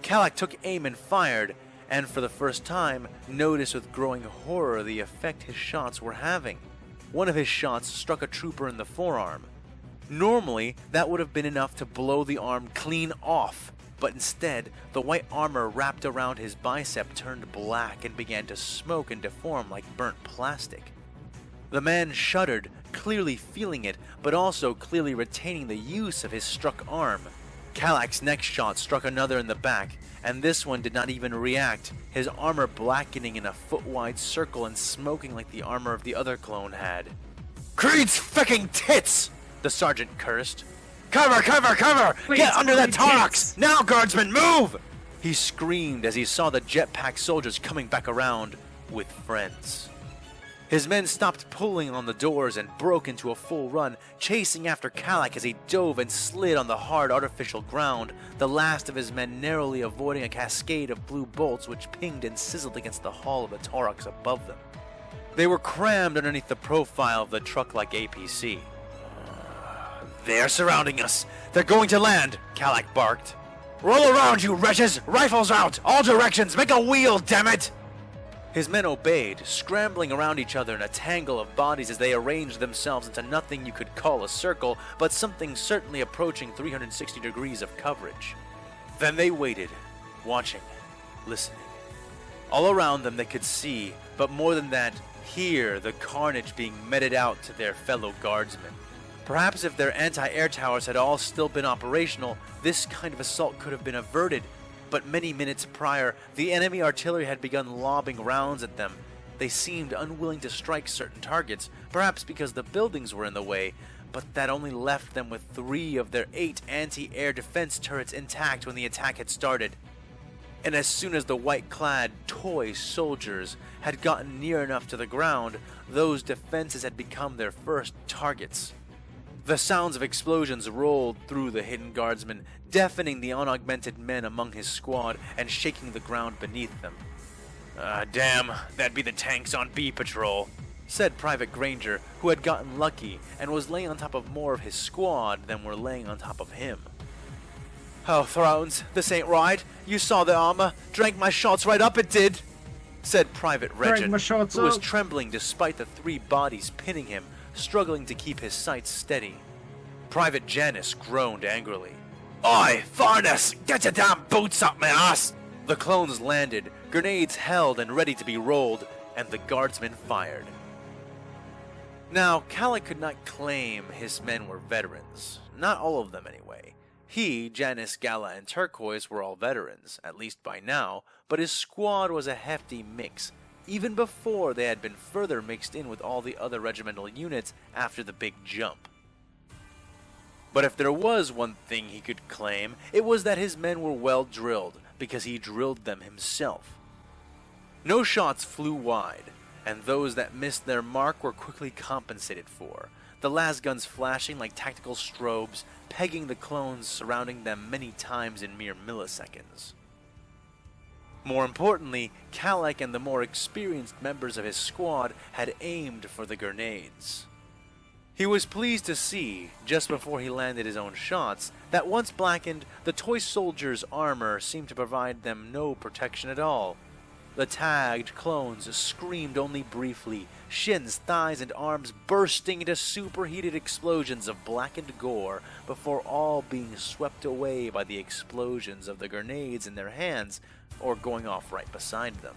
Kalak took aim and fired, and for the first time, noticed with growing horror the effect his shots were having. One of his shots struck a trooper in the forearm. Normally, that would have been enough to blow the arm clean off, but instead, the white armor wrapped around his bicep turned black and began to smoke and deform like burnt plastic. The man shuddered, clearly feeling it, but also clearly retaining the use of his struck arm. Kalak's next shot struck another in the back, and this one did not even react, his armor blackening in a foot-wide circle and smoking like the armor of the other clone had. "Creed's fucking tits!" the sergeant cursed. "Cover, cover, cover! Wait, Get under that Creed's Taurox! tits. Now, guardsmen, move!" He screamed as he saw the jetpack soldiers coming back around with friends. His men stopped pulling on the doors and broke into a full run, chasing after Kalak as he dove and slid on the hard artificial ground, the last of his men narrowly avoiding a cascade of blue bolts which pinged and sizzled against the hull of the Taurox above them. They were crammed underneath the profile of the truck-like APC. "They are surrounding us! They're going to land!" Kalak barked. "Roll around, you wretches! Rifles out! All directions! Make a wheel, damn it!" His men obeyed, scrambling around each other in a tangle of bodies as they arranged themselves into nothing you could call a circle, but something certainly approaching 360 degrees of coverage. Then they waited, watching, listening. All around them they could see, but more than that, hear the carnage being meted out to their fellow guardsmen. Perhaps if their anti-air towers had all still been operational, this kind of assault could have been averted. But many minutes prior, the enemy artillery had begun lobbing rounds at them. They seemed unwilling to strike certain targets, perhaps because the buildings were in the way, but that only left them with 3 of their 8 anti-air defense turrets intact when the attack had started. And as soon as the white-clad toy soldiers had gotten near enough to the ground, those defenses had become their first targets. The sounds of explosions rolled through the hidden guardsmen, deafening the unaugmented men among his squad and shaking the ground beneath them. Damn, that'd be the tanks on B patrol," said Private Granger, who had gotten lucky and was laying on top of more of his squad than were laying on top of him. "Oh, Thrones, this ain't right. You saw the armor. Drank my shots right up, it did," said Private Regent, who was trembling despite the 3 bodies pinning him, struggling to keep his sights steady. Private Janice groaned angrily. "Oi, Farnus, get your damn boots up my ass!" The clones landed, grenades held and ready to be rolled, and the guardsmen fired. Now, Calic could not claim his men were veterans. Not all of them, anyway. He, Janice, Gala, and Turquoise were all veterans, at least by now, but his squad was a hefty mix, even before they had been further mixed in with all the other regimental units after the big jump. But if there was one thing he could claim, it was that his men were well drilled, because he drilled them himself. No shots flew wide, and those that missed their mark were quickly compensated for, the las guns flashing like tactical strobes, pegging the clones surrounding them many times in mere milliseconds. More importantly, Calic and the more experienced members of his squad had aimed for the grenades. He was pleased to see, just before he landed his own shots, that once blackened, the toy soldier's armor seemed to provide them no protection at all. The tagged clones screamed only briefly, shins, thighs, and arms bursting into superheated explosions of blackened gore before all being swept away by the explosions of the grenades in their hands or going off right beside them.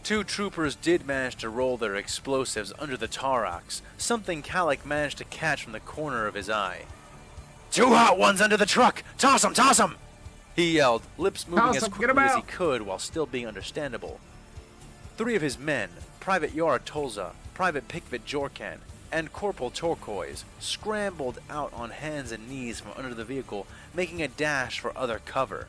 2 troopers did manage to roll their explosives under the Taurox, something Calic managed to catch from the corner of his eye. "2 hot ones under the truck! Toss 'em, toss 'em!" he yelled, lips moving as quickly as he could while still being understandable. 3 of his men, Private Yara Tolza, Private Pikvit Jorkan, and Corporal Turquoise, scrambled out on hands and knees from under the vehicle, making a dash for other cover.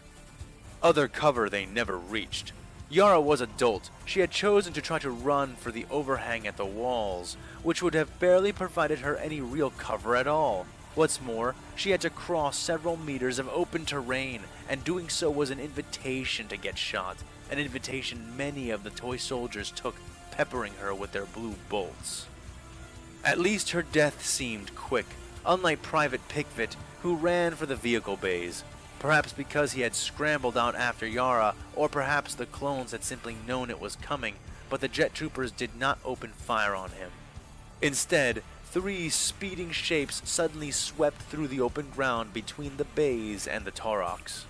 Other cover they never reached. Yara was a dolt. She had chosen to try to run for the overhang at the walls, which would have barely provided her any real cover at all. What's more, she had to cross several meters of open terrain, and doing so was an invitation to get shot, an invitation many of the toy soldiers took, peppering her with their blue bolts. At least her death seemed quick, unlike Private Pikvit, who ran for the vehicle bays. Perhaps because he had scrambled out after Yara, or perhaps the clones had simply known it was coming, but the jet troopers did not open fire on him. Instead, 3 speeding shapes suddenly swept through the open ground between the bays and the Taurox.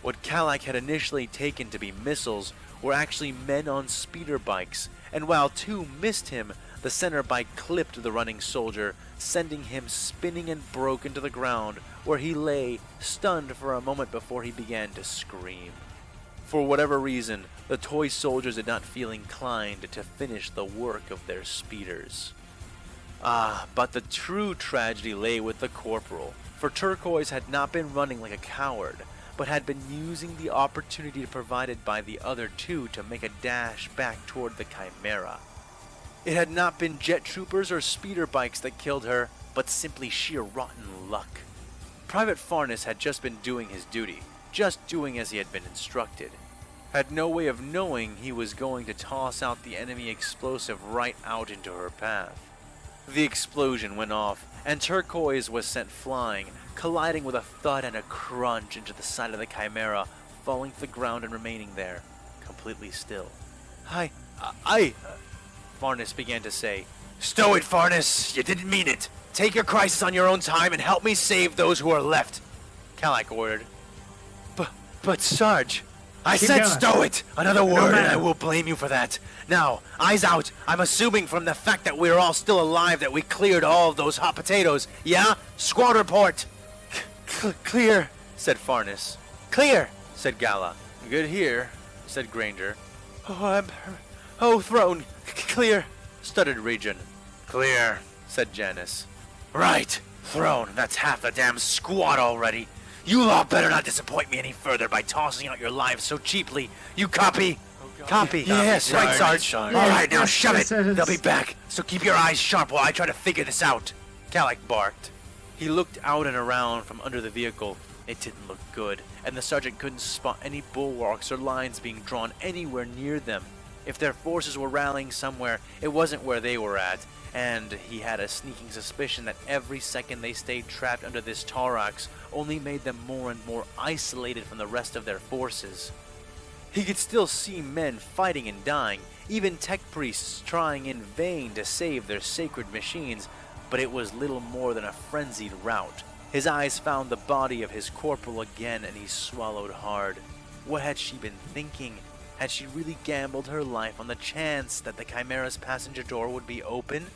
What Calic had initially taken to be missiles were actually men on speeder bikes, and while 2 missed him, the center bike clipped the running soldier, sending him spinning and broke into the ground, where he lay, stunned for a moment before he began to scream. For whatever reason, the toy soldiers did not feel inclined to finish the work of their speeders. But the true tragedy lay with the corporal, for Turquoise had not been running like a coward, but had been using the opportunity provided by the other 2 to make a dash back toward the Chimera. It had not been jet troopers or speeder bikes that killed her, but simply sheer rotten luck. Private Farnus had just been doing his duty, just doing as he had been instructed. Had no way of knowing he was going to toss out the enemy explosive right out into her path. The explosion went off, and Turquoise was sent flying, colliding with a thud and a crunch into the side of the Chimera, falling to the ground and remaining there, completely still. Farnus began to say. "Stow it, Farnus! You didn't mean it! Take your crisis on your own time and help me save those who are left," Calic ordered. But Sarge, I said stow it! Another word and I will blame you for that. Now, eyes out. I'm assuming from the fact that we're all still alive that we cleared all of those hot potatoes. Yeah? Squad report! Clear, said Farnus. Clear, said Gala. Good here, said Granger. Throne, clear, stuttered Regent. Clear, said Janice. Right, Throne, that's half the damn squad already. You lot better not disappoint me any further by tossing out your lives so cheaply. You copy? Copy. Yes, right, Sarge. All right, now shove it. They'll be back, so keep your eyes sharp while I try to figure this out. Calic barked. He looked out and around from under the vehicle. It didn't look good, and the sergeant couldn't spot any bulwarks or lines being drawn anywhere near them. If their forces were rallying somewhere, it wasn't where they were at, and he had a sneaking suspicion that every second they stayed trapped under this Taurox only made them more and more isolated from the rest of their forces. He could still see men fighting and dying, even tech priests trying in vain to save their sacred machines, but it was little more than a frenzied rout. His eyes found the body of his corporal again, and he swallowed hard. What had she been thinking? Had she really gambled her life on the chance that the Chimera's passenger door would be open?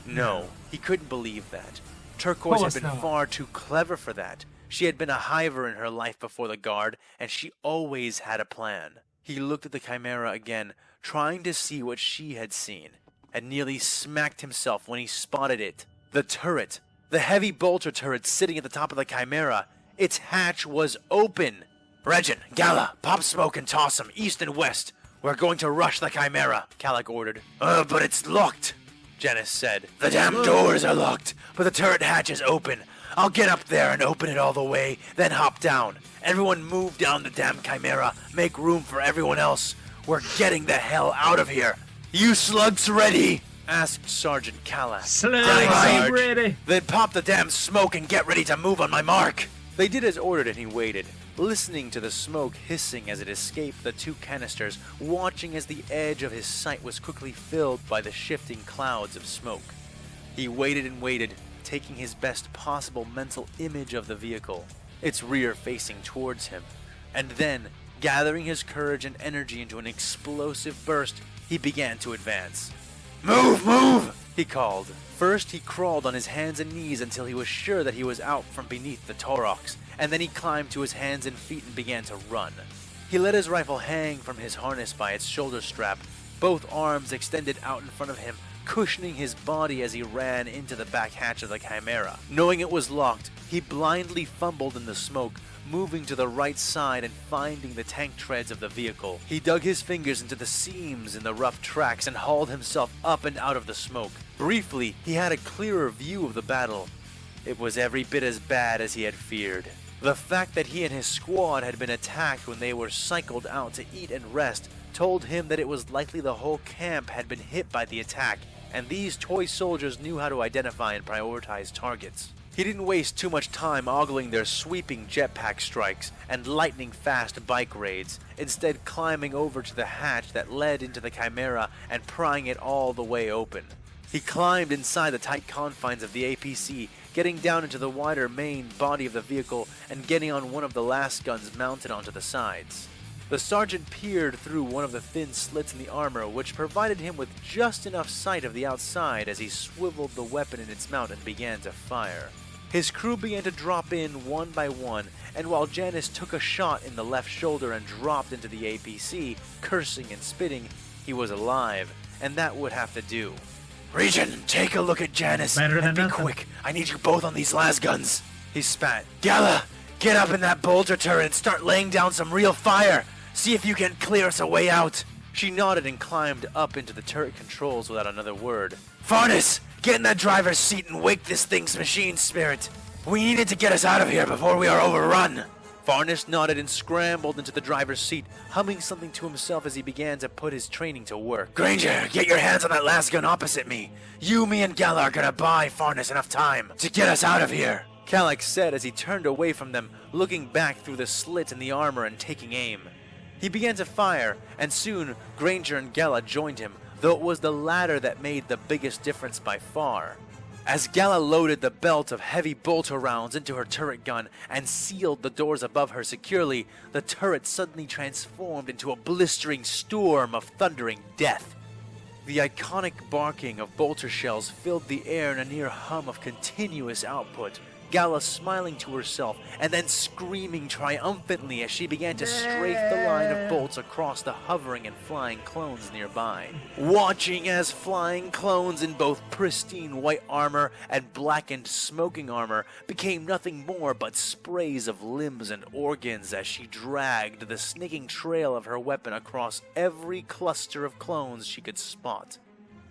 No, he couldn't believe that. Turquoise had been far too clever for that. She had been a hiver in her life before the guard, and she always had a plan. He looked at the Chimera again, trying to see what she had seen, and nearly smacked himself when he spotted it. The turret. The heavy bolter turret sitting at the top of the Chimera. Its hatch was open. Regin, Gala, pop smoke and toss them east and west. We're going to rush the Chimera, Calic ordered. But it's locked, Janice said. The damn doors are locked, but the turret hatch is open. I'll get up there and open it all the way, then hop down. Everyone move down the damn Chimera. Make room for everyone else. We're getting the hell out of here. You slugs ready? Asked Sergeant Calac. Slugs ready. Then pop the damn smoke and get ready to move on my mark. They did as ordered, and he waited, listening to the smoke hissing as it escaped the two canisters, watching as the edge of his sight was quickly filled by the shifting clouds of smoke. He waited and waited, taking his best possible mental image of the vehicle, its rear facing towards him. And then, gathering his courage and energy into an explosive burst, he began to advance. Move, move, he called. First, he crawled on his hands and knees until he was sure that he was out from beneath the Taurox, and then he climbed to his hands and feet and began to run. He let his rifle hang from his harness by its shoulder strap, both arms extended out in front of him, cushioning his body as he ran into the back hatch of the Chimera. Knowing it was locked, he blindly fumbled in the smoke, moving to the right side and finding the tank treads of the vehicle. He dug his fingers into the seams in the rough tracks and hauled himself up and out of the smoke. Briefly, he had a clearer view of the battle. It was every bit as bad as he had feared. The fact that he and his squad had been attacked when they were cycled out to eat and rest told him that it was likely the whole camp had been hit by the attack, and these toy soldiers knew how to identify and prioritize targets. He didn't waste too much time ogling their sweeping jetpack strikes and lightning-fast bike raids, instead climbing over to the hatch that led into the Chimera and prying it all the way open. He climbed inside the tight confines of the APC, getting down into the wider main body of the vehicle and getting on one of the last guns mounted onto the sides. The sergeant peered through one of the thin slits in the armor, which provided him with just enough sight of the outside as he swiveled the weapon in its mount and began to fire. His crew began to drop in one by one, and while Janice took a shot in the left shoulder and dropped into the APC, cursing and spitting, he was alive, and that would have to do. Regin, take a look at Janice, and be quick. I need you both on these lasguns. He spat. Gala, get up in that bolter turret and start laying down some real fire. See if you can clear us a way out. She nodded and climbed up into the turret controls without another word. Farnes, get in that driver's seat and wake this thing's machine spirit. We needed to get us out of here before we are overrun. Farnes nodded and scrambled into the driver's seat, humming something to himself as he began to put his training to work. Granger, get your hands on that last gun opposite me. You, me, and Gala are gonna buy Farnes enough time to get us out of here, Calac said as he turned away from them, looking back through the slit in the armor and taking aim. He began to fire, and soon Granger and Gala joined him, though it was the latter that made the biggest difference by far. As Gala loaded the belt of heavy bolter rounds into her turret gun and sealed the doors above her securely, the turret suddenly transformed into a blistering storm of thundering death. The iconic barking of bolter shells filled the air in a near hum of continuous output, Gala smiling to herself and then screaming triumphantly as she began to strafe the line of bolts across the hovering and flying clones nearby. Watching as flying clones in both pristine white armor and blackened smoking armor became nothing more but sprays of limbs and organs as she dragged the snaking trail of her weapon across every cluster of clones she could spot.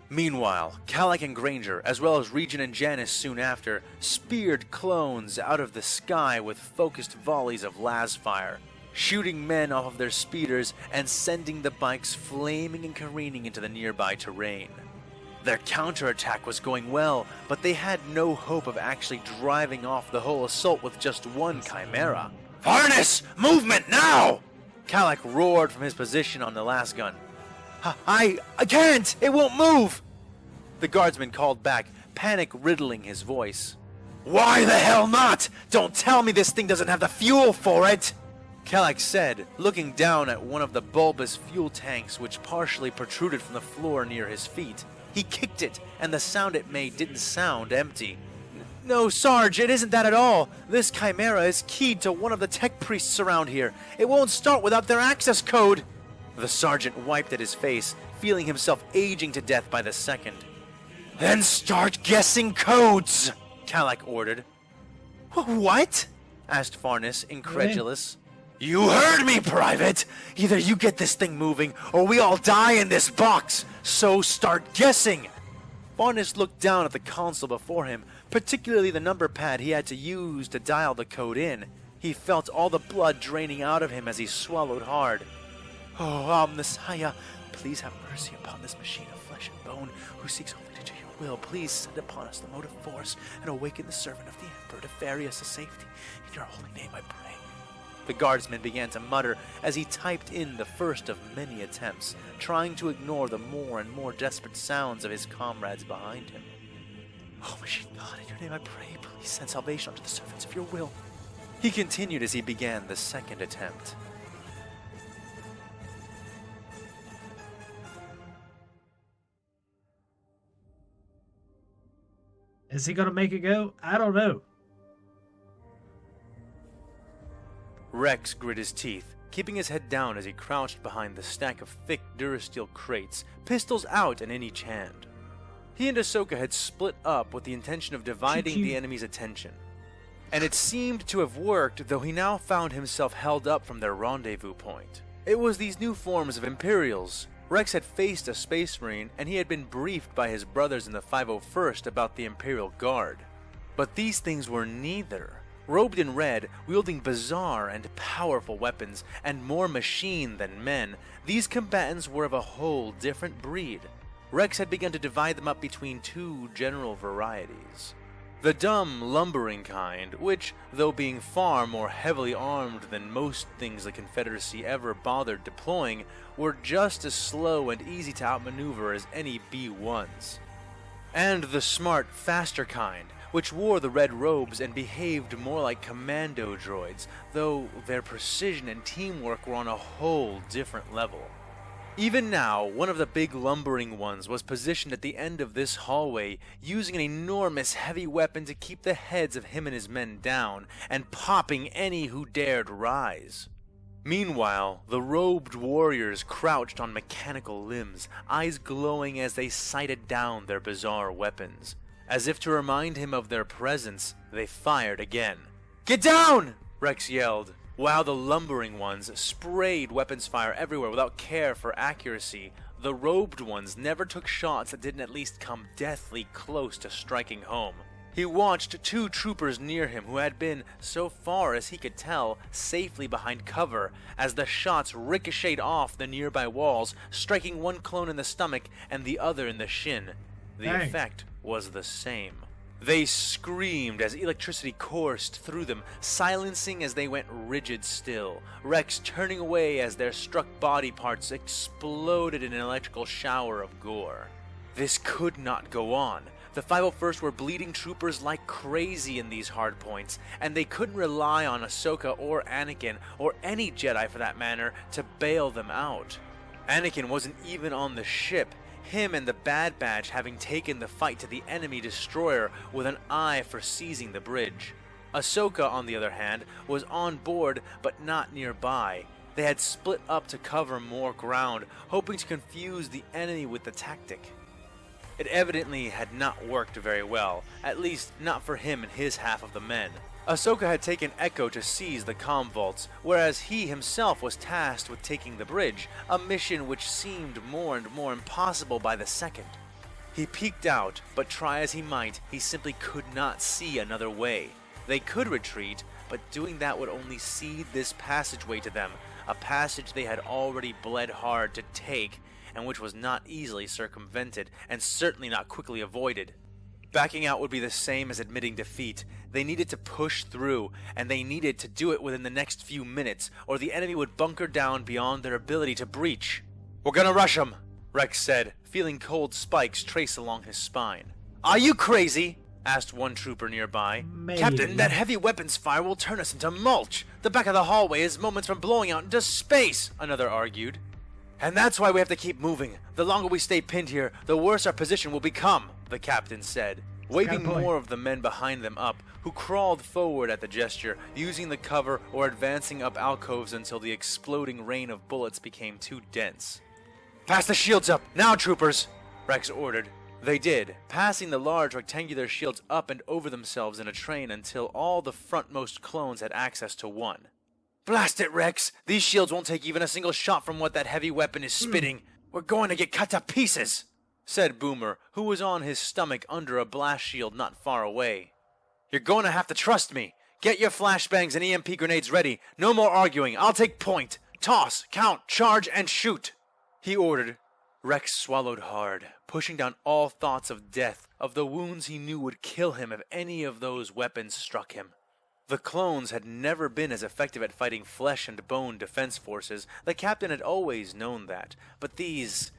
Meanwhile, Calac and Granger, as well as Regin and Janice soon after, speared clones out of the sky with focused volleys of las fire. shooting men off of their speeders and sending the bikes flaming and careening into the nearby terrain. Their counterattack was going well, but they had no hope of actually driving off the whole assault with just one chimera. "Harness! Movement now!" Kalak roared from his position on the last gun. I can't! It won't move!" The guardsman called back, panic riddling his voice. "Why the hell not? Don't tell me this thing doesn't have the fuel for it!" Kalak said, looking down at one of the bulbous fuel tanks which partially protruded from the floor near his feet. He kicked it, and the sound it made didn't sound empty. "No, Sarge, it isn't that at all. This chimera is keyed to one of the tech priests around here. It won't start without their access code." The sergeant wiped at his face, feeling himself aging to death by the second. "Then start guessing codes," Kalak ordered. "What?" asked Farnes, incredulous. "You heard me, Private! Either you get this thing moving, or we all die in this box! So start guessing!" Farnes looked down at the console before him, particularly the number pad he had to use to dial the code in. He felt all the blood draining out of him as he swallowed hard. "Oh, Messiah, please have mercy upon this machine of flesh and bone who seeks only to do your will. Please send upon us the motive force and awaken the servant of the Emperor to ferry us to safety. In your holy name I pray." The guardsman began to mutter as he typed in the first of many attempts, trying to ignore the more and more desperate sounds of his comrades behind him. "Oh, machine God, in your name I pray, please send salvation unto the servants of your will." He continued as he began the second attempt. Is he going to make it go? I don't know. Rex grit his teeth, keeping his head down as he crouched behind the stack of thick Durasteel crates, pistols out in each hand. He and Ahsoka had split up with the intention of dividing the enemy's attention. And it seemed to have worked, though he now found himself held up from their rendezvous point. It was these new forms of Imperials. Rex had faced a Space Marine, and he had been briefed by his brothers in the 501st about the Imperial Guard. But these things were neither. Robed in red, wielding bizarre and powerful weapons, and more machine than men, these combatants were of a whole different breed. Rex had begun to divide them up between two general varieties. The dumb, lumbering kind, which, though being far more heavily armed than most things the Confederacy ever bothered deploying, were just as slow and easy to outmaneuver as any B-1s. And the smart, faster kind, which wore the red robes and behaved more like commando droids, though their precision and teamwork were on a whole different level. Even now, one of the big lumbering ones was positioned at the end of this hallway, using an enormous heavy weapon to keep the heads of him and his men down, and popping any who dared rise. Meanwhile, the robed warriors crouched on mechanical limbs, eyes glowing as they sighted down their bizarre weapons. As if to remind him of their presence, they fired again. "Get down!" Rex yelled, while the lumbering ones sprayed weapons fire everywhere without care for accuracy. The robed ones never took shots that didn't at least come deathly close to striking home. He watched two troopers near him who had been, so far as he could tell, safely behind cover as the shots ricocheted off the nearby walls, striking one clone in the stomach and the other in the shin. The effect was the same. They screamed as electricity coursed through them, silencing as they went rigid still, Rex turning away as their struck body parts exploded in an electrical shower of gore. This could not go on. The 501st were bleeding troopers like crazy in these hard points, and they couldn't rely on Ahsoka or Anakin, or any Jedi for that matter, to bail them out. Anakin wasn't even on the ship, him and the Bad Batch having taken the fight to the enemy destroyer with an eye for seizing the bridge. Ahsoka, on the other hand, was on board but not nearby. They had split up to cover more ground, hoping to confuse the enemy with the tactic. It evidently had not worked very well, at least not for him and his half of the men. Ahsoka had taken Echo to seize the comm vaults, whereas he himself was tasked with taking the bridge, a mission which seemed more and more impossible by the second. He peeked out, but try as he might, he simply could not see another way. They could retreat, but doing that would only seed this passageway to them, a passage they had already bled hard to take, and which was not easily circumvented, and certainly not quickly avoided. Backing out would be the same as admitting defeat. They needed to push through, and they needed to do it within the next few minutes, or the enemy would bunker down beyond their ability to breach. "We're gonna rush 'em," Rex said, feeling cold spikes trace along his spine. "Are you crazy?" asked one trooper nearby. Maybe. "Captain, that heavy weapons fire will turn us into mulch. The back of the hallway is moments from blowing out into space," another argued. "And that's why we have to keep moving. The longer we stay pinned here, the worse our position will become," the captain said, waving more of the men behind them up, who crawled forward at the gesture, using the cover or advancing up alcoves until the exploding rain of bullets became too dense. "Pass the shields up, now troopers," Rex ordered. They did, passing the large rectangular shields up and over themselves in a train until all the frontmost clones had access to one. "Blast it, Rex! These shields won't take even a single shot from what that heavy weapon is spitting. We're going to get cut to pieces," said Boomer, who was on his stomach under a blast shield not far away. "You're going to have to trust me. Get your flashbangs and EMP grenades ready. No more arguing. I'll take point. Toss, count, charge, and shoot," he ordered. Rex swallowed hard, pushing down all thoughts of death, of the wounds he knew would kill him if any of those weapons struck him. The clones had never been as effective at fighting flesh and bone defense forces. The captain had always known that. But these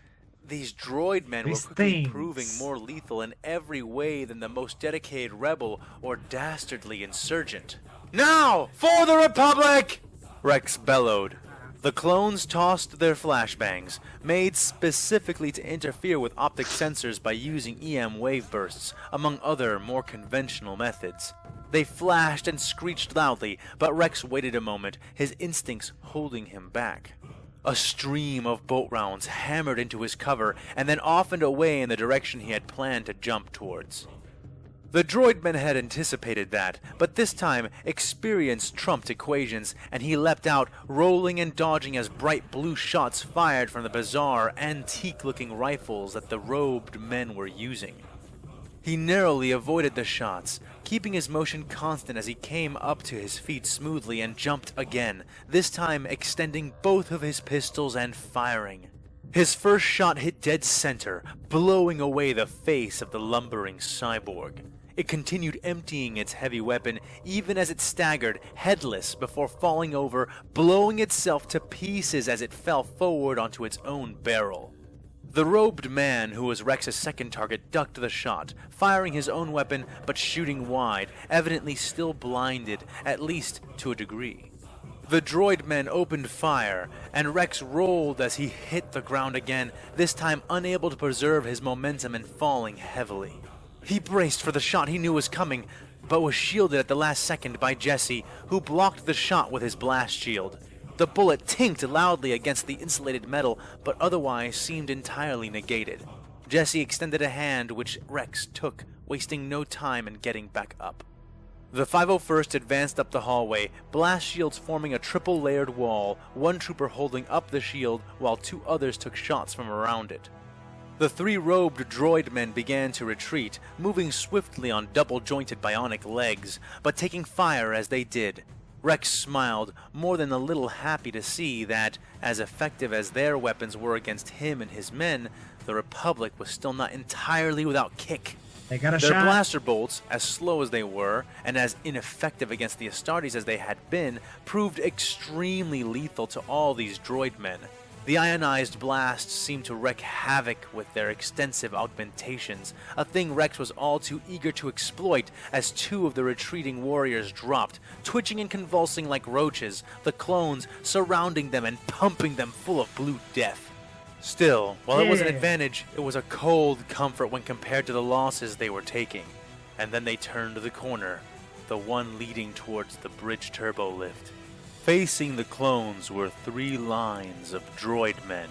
droid men were quickly proving more lethal in every way than the most dedicated rebel or dastardly insurgent. "Now, for the Republic!" Rex bellowed. The clones tossed their flashbangs, made specifically to interfere with optic sensors by using EM wave bursts, among other more conventional methods. They flashed and screeched loudly, but Rex waited a moment, his instincts holding him back. A stream of bolt rounds hammered into his cover, and then off and away in the direction he had planned to jump towards. The droidmen had anticipated that, but this time experience trumped equations, and he leapt out, rolling and dodging as bright blue shots fired from the bizarre, antique-looking rifles that the robed men were using. He narrowly avoided the shots, keeping his motion constant as he came up to his feet smoothly and jumped again, this time extending both of his pistols and firing. His first shot hit dead center, blowing away the face of the lumbering cyborg. It continued emptying its heavy weapon, even as it staggered, headless, before falling over, blowing itself to pieces as it fell forward onto its own barrel. The robed man, who was Rex's second target, ducked the shot, firing his own weapon, but shooting wide, evidently still blinded, at least to a degree. The droid men opened fire, and Rex rolled as he hit the ground again, this time unable to preserve his momentum and falling heavily. He braced for the shot he knew was coming, but was shielded at the last second by Jesse, who blocked the shot with his blast shield. The bullet tinked loudly against the insulated metal, but otherwise seemed entirely negated. Jesse extended a hand, which Rex took, wasting no time in getting back up. The 501st advanced up the hallway, blast shields forming a triple-layered wall, one trooper holding up the shield while two others took shots from around it. The three robed droid men began to retreat, moving swiftly on double-jointed bionic legs, but taking fire as they did. Rex smiled, more than a little happy to see that, as effective as their weapons were against him and his men, the Republic was still not entirely without kick. They got a Their shot. blaster bolts, as slow as they were, and as ineffective against the Astartes as they had been, proved extremely lethal to all these droid men. The ionized blasts seemed to wreak havoc with their extensive augmentations, a thing Rex was all too eager to exploit as two of the retreating warriors dropped, twitching and convulsing like roaches, the clones surrounding them and pumping them full of blue death. Still, while it was an advantage, it was a cold comfort when compared to the losses they were taking. And then they turned the corner, the one leading towards the bridge turbo lift. Facing the clones were three lines of droid men.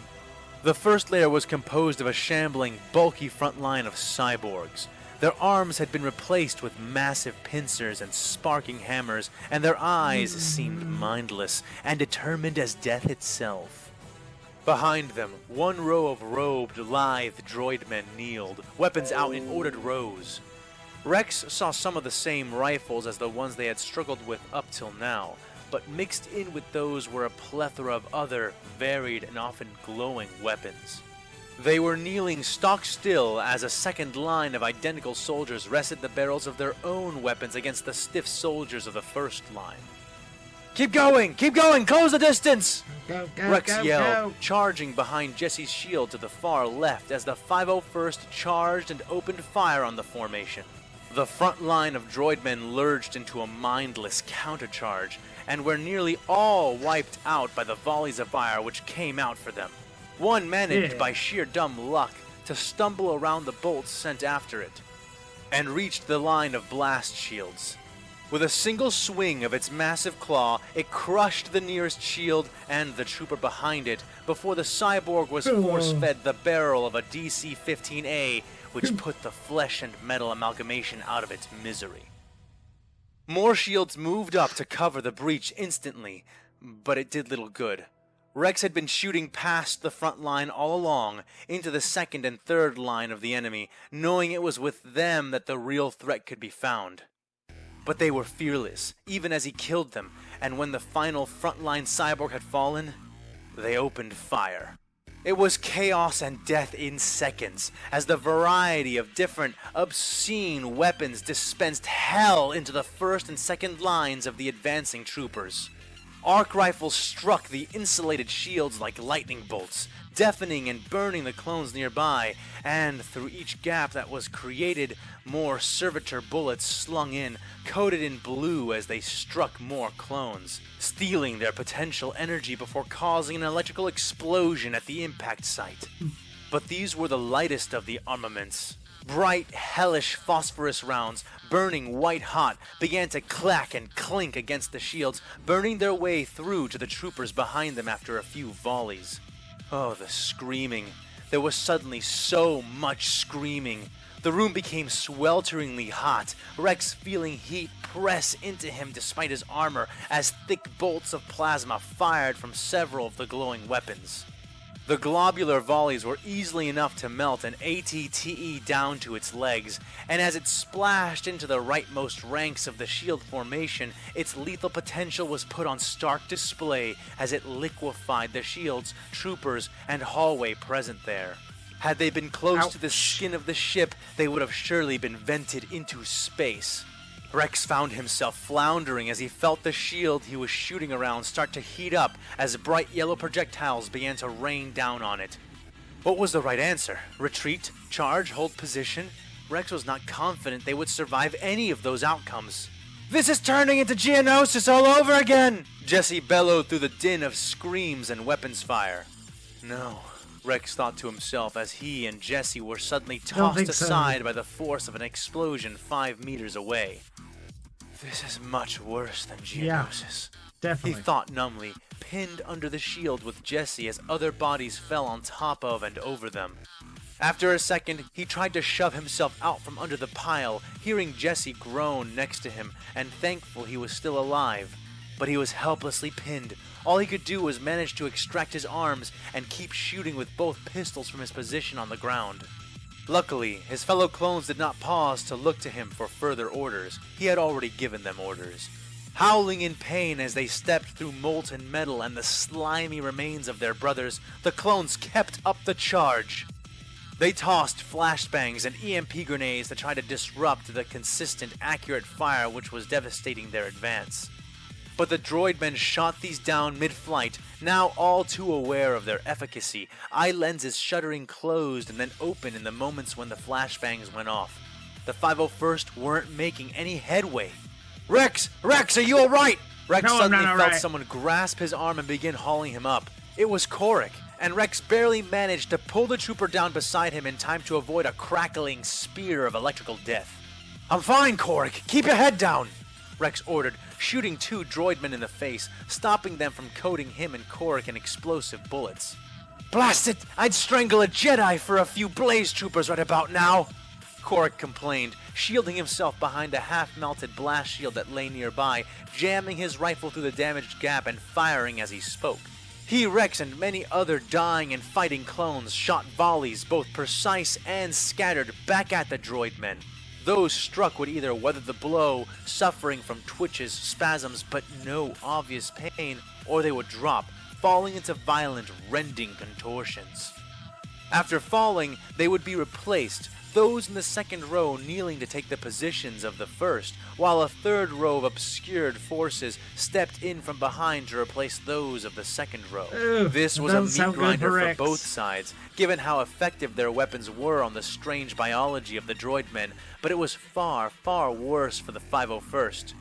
The first layer was composed of a shambling, bulky front line of cyborgs. Their arms had been replaced with massive pincers and sparking hammers, and their eyes seemed mindless and determined as death itself. Behind them, one row of robed, lithe droid men kneeled, weapons out in ordered rows. Rex saw some of the same rifles as the ones they had struggled with up till now, but mixed in with those were a plethora of other, varied and often glowing weapons. They were kneeling stock still as a second line of identical soldiers rested the barrels of their own weapons against the stiff soldiers of the first line. Keep going! Keep going! Close the distance! Go, go, Rex go, yelled, go. charging behind Jesse's shield to the far left as the 501st charged and opened fire on the formation. The front line of droidmen lurched into a mindless countercharge, and were nearly all wiped out by the volleys of fire which came out for them. One managed, by sheer dumb luck, to stumble around the bolts sent after it, and reached the line of blast shields. With a single swing of its massive claw, it crushed the nearest shield and the trooper behind it before the cyborg was force-fed the barrel of a DC-15A, which put the flesh and metal amalgamation out of its misery. More shields moved up to cover the breach instantly, but it did little good. Rex had been shooting past the front line all along, into the second and third line of the enemy, knowing it was with them that the real threat could be found. But they were fearless, even as he killed them, and when the final frontline cyborg had fallen, they opened fire. It was chaos and death in seconds, as the variety of different, obscene weapons dispensed hell into the first and second lines of the advancing troopers. Arc rifles struck the insulated shields like lightning bolts, deafening and burning the clones nearby, and through each gap that was created, more servitor bullets slung in, coated in blue as they struck more clones, stealing their potential energy before causing an electrical explosion at the impact site. But these were the lightest of the armaments. Bright, hellish phosphorus rounds, burning white-hot, began to clack and clink against the shields, burning their way through to the troopers behind them after a few volleys. Oh, the screaming. There was suddenly so much screaming. The room became swelteringly hot, Rex feeling heat press into him despite his armor as thick bolts of plasma fired from several of the glowing weapons. The globular volleys were easily enough to melt an ATTE down to its legs, and as it splashed into the rightmost ranks of the shield formation, its lethal potential was put on stark display as it liquefied the shields, troopers, and hallway present there. Had they been close to the skin of the ship, they would have surely been vented into space. Rex found himself floundering as he felt the shield he was shooting around start to heat up as bright yellow projectiles began to rain down on it. What was the right answer? Retreat? Charge? Hold position? Rex was not confident they would survive any of those outcomes. "This is turning into Geonosis all over again!" Jesse bellowed through the din of screams and weapons fire. No, Rex thought to himself as he and Jesse were suddenly tossed aside by the force of an explosion 5 meters away. This is much worse than Geonosis. Definitely. He thought numbly, pinned under the shield with Jesse as other bodies fell on top of and over them. After a second, he tried to shove himself out from under the pile, hearing Jesse groan next to him, and thankful he was still alive. But he was helplessly pinned. All he could do was manage to extract his arms and keep shooting with both pistols from his position on the ground. Luckily, his fellow clones did not pause to look to him for further orders. He had already given them orders. Howling in pain as they stepped through molten metal and the slimy remains of their brothers, the clones kept up the charge. They tossed flashbangs and EMP grenades to try to disrupt the consistent, accurate fire which was devastating their advance. But the droidmen shot these down mid-flight, now all too aware of their efficacy, eye lenses shuttering closed and then open in the moments when the flashbangs went off. The 501st weren't making any headway. Rex, are you alright? Rex suddenly felt someone grasp his arm and begin hauling him up. It was Korik, and Rex barely managed to pull the trooper down beside him in time to avoid a crackling spear of electrical death. "I'm fine, Korik. Keep your head down," Rex ordered, shooting 2 droidmen in the face, stopping them from coating him and Korik in explosive bullets. "Blast it! I'd strangle a Jedi for a few blaze troopers right about now!" Korik complained, shielding himself behind a half-melted blast shield that lay nearby, jamming his rifle through the damaged gap and firing as he spoke. He, Rex, and many other dying and fighting clones shot volleys, both precise and scattered, back at the droidmen. Those struck would either weather the blow, suffering from twitches, spasms, but no obvious pain, or they would drop, falling into violent, rending contortions. After falling, they would be replaced, those in the second row kneeling to take the positions of the first, while a third row of obscured forces stepped in from behind to replace those of the second row. This was a meat grinder for both sides, given how effective their weapons were on the strange biology of the droid men, but it was far, far worse for the 501st.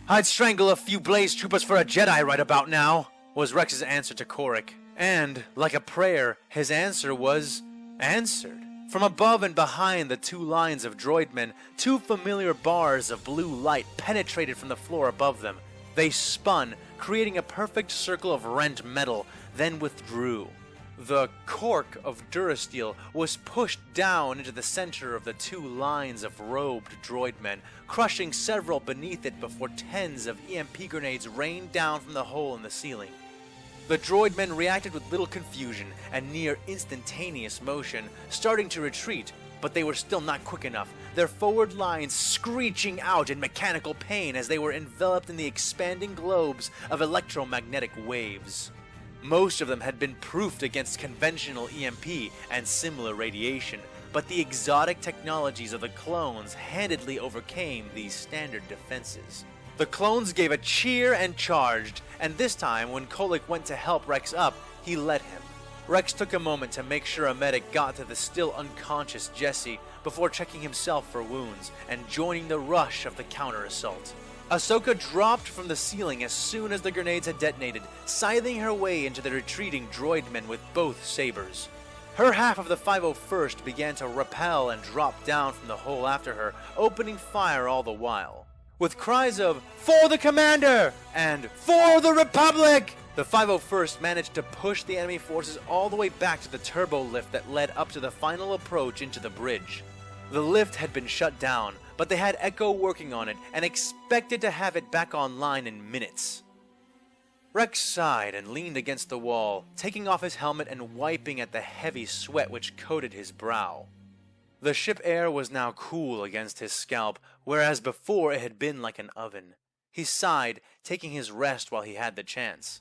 "I'd strangle a few Blaze Troopers for a Jedi right about now," was Rex's answer to Korik. And, like a prayer, his answer was answered. From above and behind the two lines of droidmen, two familiar bars of blue light penetrated from the floor above them. They spun, creating a perfect circle of rent metal, then withdrew. The cork of Durasteel was pushed down into the center of the two lines of robed droidmen, crushing several beneath it before tens of EMP grenades rained down from the hole in the ceiling. The droidmen reacted with little confusion and near instantaneous motion, starting to retreat, but they were still not quick enough, their forward lines screeching out in mechanical pain as they were enveloped in the expanding globes of electromagnetic waves. Most of them had been proofed against conventional EMP and similar radiation, but the exotic technologies of the clones handedly overcame these standard defenses. The clones gave a cheer and charged, and this time when Kolick went to help Rex up, he let him. Rex took a moment to make sure a medic got to the still unconscious Jesse before checking himself for wounds and joining the rush of the counter-assault. Ahsoka dropped from the ceiling as soon as the grenades had detonated, scything her way into the retreating droidmen with both sabers. Her half of the 501st began to rappel and drop down from the hole after her, opening fire all the while. With cries of, "For the Commander!" and "For the Republic!" the 501st managed to push the enemy forces all the way back to the turbo lift that led up to the final approach into the bridge. The lift had been shut down, but they had Echo working on it and expected to have it back online in minutes. Rex sighed and leaned against the wall, taking off his helmet and wiping at the heavy sweat which coated his brow. The ship air was now cool against his scalp, whereas before it had been like an oven. He sighed, taking his rest while he had the chance.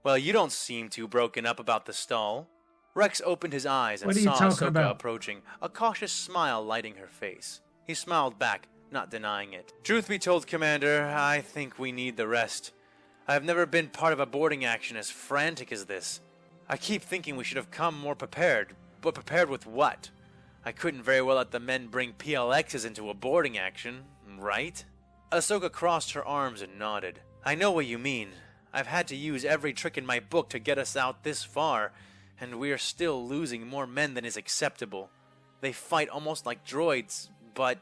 "Well, you don't seem too broken up about the stall." Rex opened his eyes and saw Ahsoka approaching, a cautious smile lighting her face. He smiled back, not denying it. "Truth be told, Commander, I think we need the rest. I have never been part of a boarding action as frantic as this. I keep thinking we should have come more prepared, but prepared with what? I couldn't very well let the men bring PLXs into a boarding action, right?" Ahsoka crossed her arms and nodded. "I know what you mean. I've had to use every trick in my book to get us out this far, and we are still losing more men than is acceptable. They fight almost like droids, but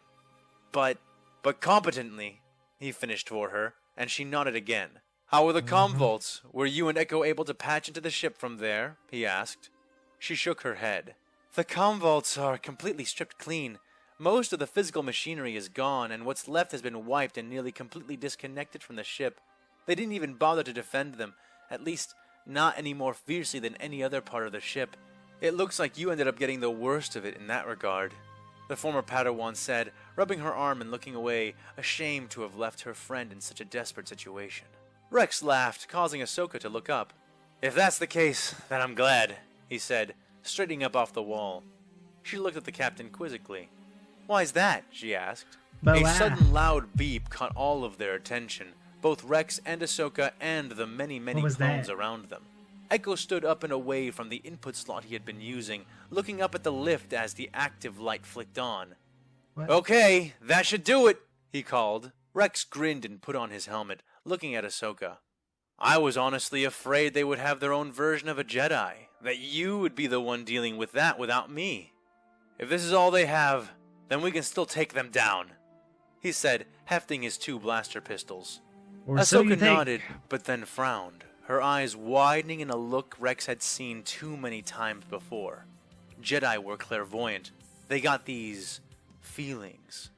competently," he finished for her, and she nodded again. "How were the comm-vaults? Were you and Echo able to patch into the ship from there?" he asked. She shook her head. "The comm-vaults are completely stripped clean. Most of the physical machinery is gone, and what's left has been wiped and nearly completely disconnected from the ship. They didn't even bother to defend them, at least not any more fiercely than any other part of the ship. It looks like you ended up getting the worst of it in that regard," the former Padawan said, rubbing her arm and looking away, ashamed to have left her friend in such a desperate situation. Rex laughed, causing Ahsoka to look up. "If that's the case, then I'm glad," he said, straightening up off the wall. She looked at the captain quizzically. "Why's that?" she asked. A sudden loud beep caught all of their attention, both Rex and Ahsoka and the many clones around them. Echo stood up and away from the input slot he had been using, looking up at the lift as the active light flicked on. "What? Okay, that should do it," he called. Rex grinned and put on his helmet, looking at Ahsoka. "I was honestly afraid they would have their own version of a Jedi, that you would be the one dealing with that without me. If this is all they have, then we can still take them down," he said, hefting his two blaster pistols. Ahsoka nodded, but then frowned, her eyes widening in a look Rex had seen too many times before. Jedi were clairvoyant. They got these feelings.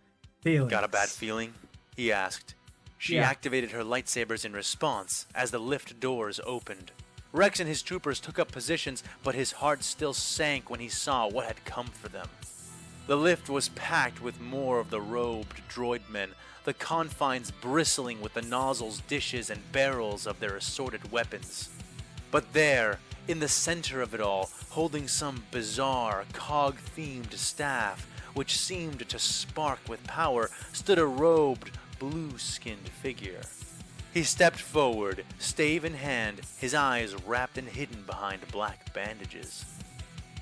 "Got a bad feeling?" he asked. She activated her lightsabers in response as the lift doors opened. Rex and his troopers took up positions, but his heart still sank when he saw what had come for them. The lift was packed with more of the robed droidmen, the confines bristling with the nozzles, dishes, and barrels of their assorted weapons. But there, in the center of it all, holding some bizarre, cog-themed staff, which seemed to spark with power, stood a robed, blue-skinned figure. He stepped forward, stave in hand, his eyes wrapped and hidden behind black bandages.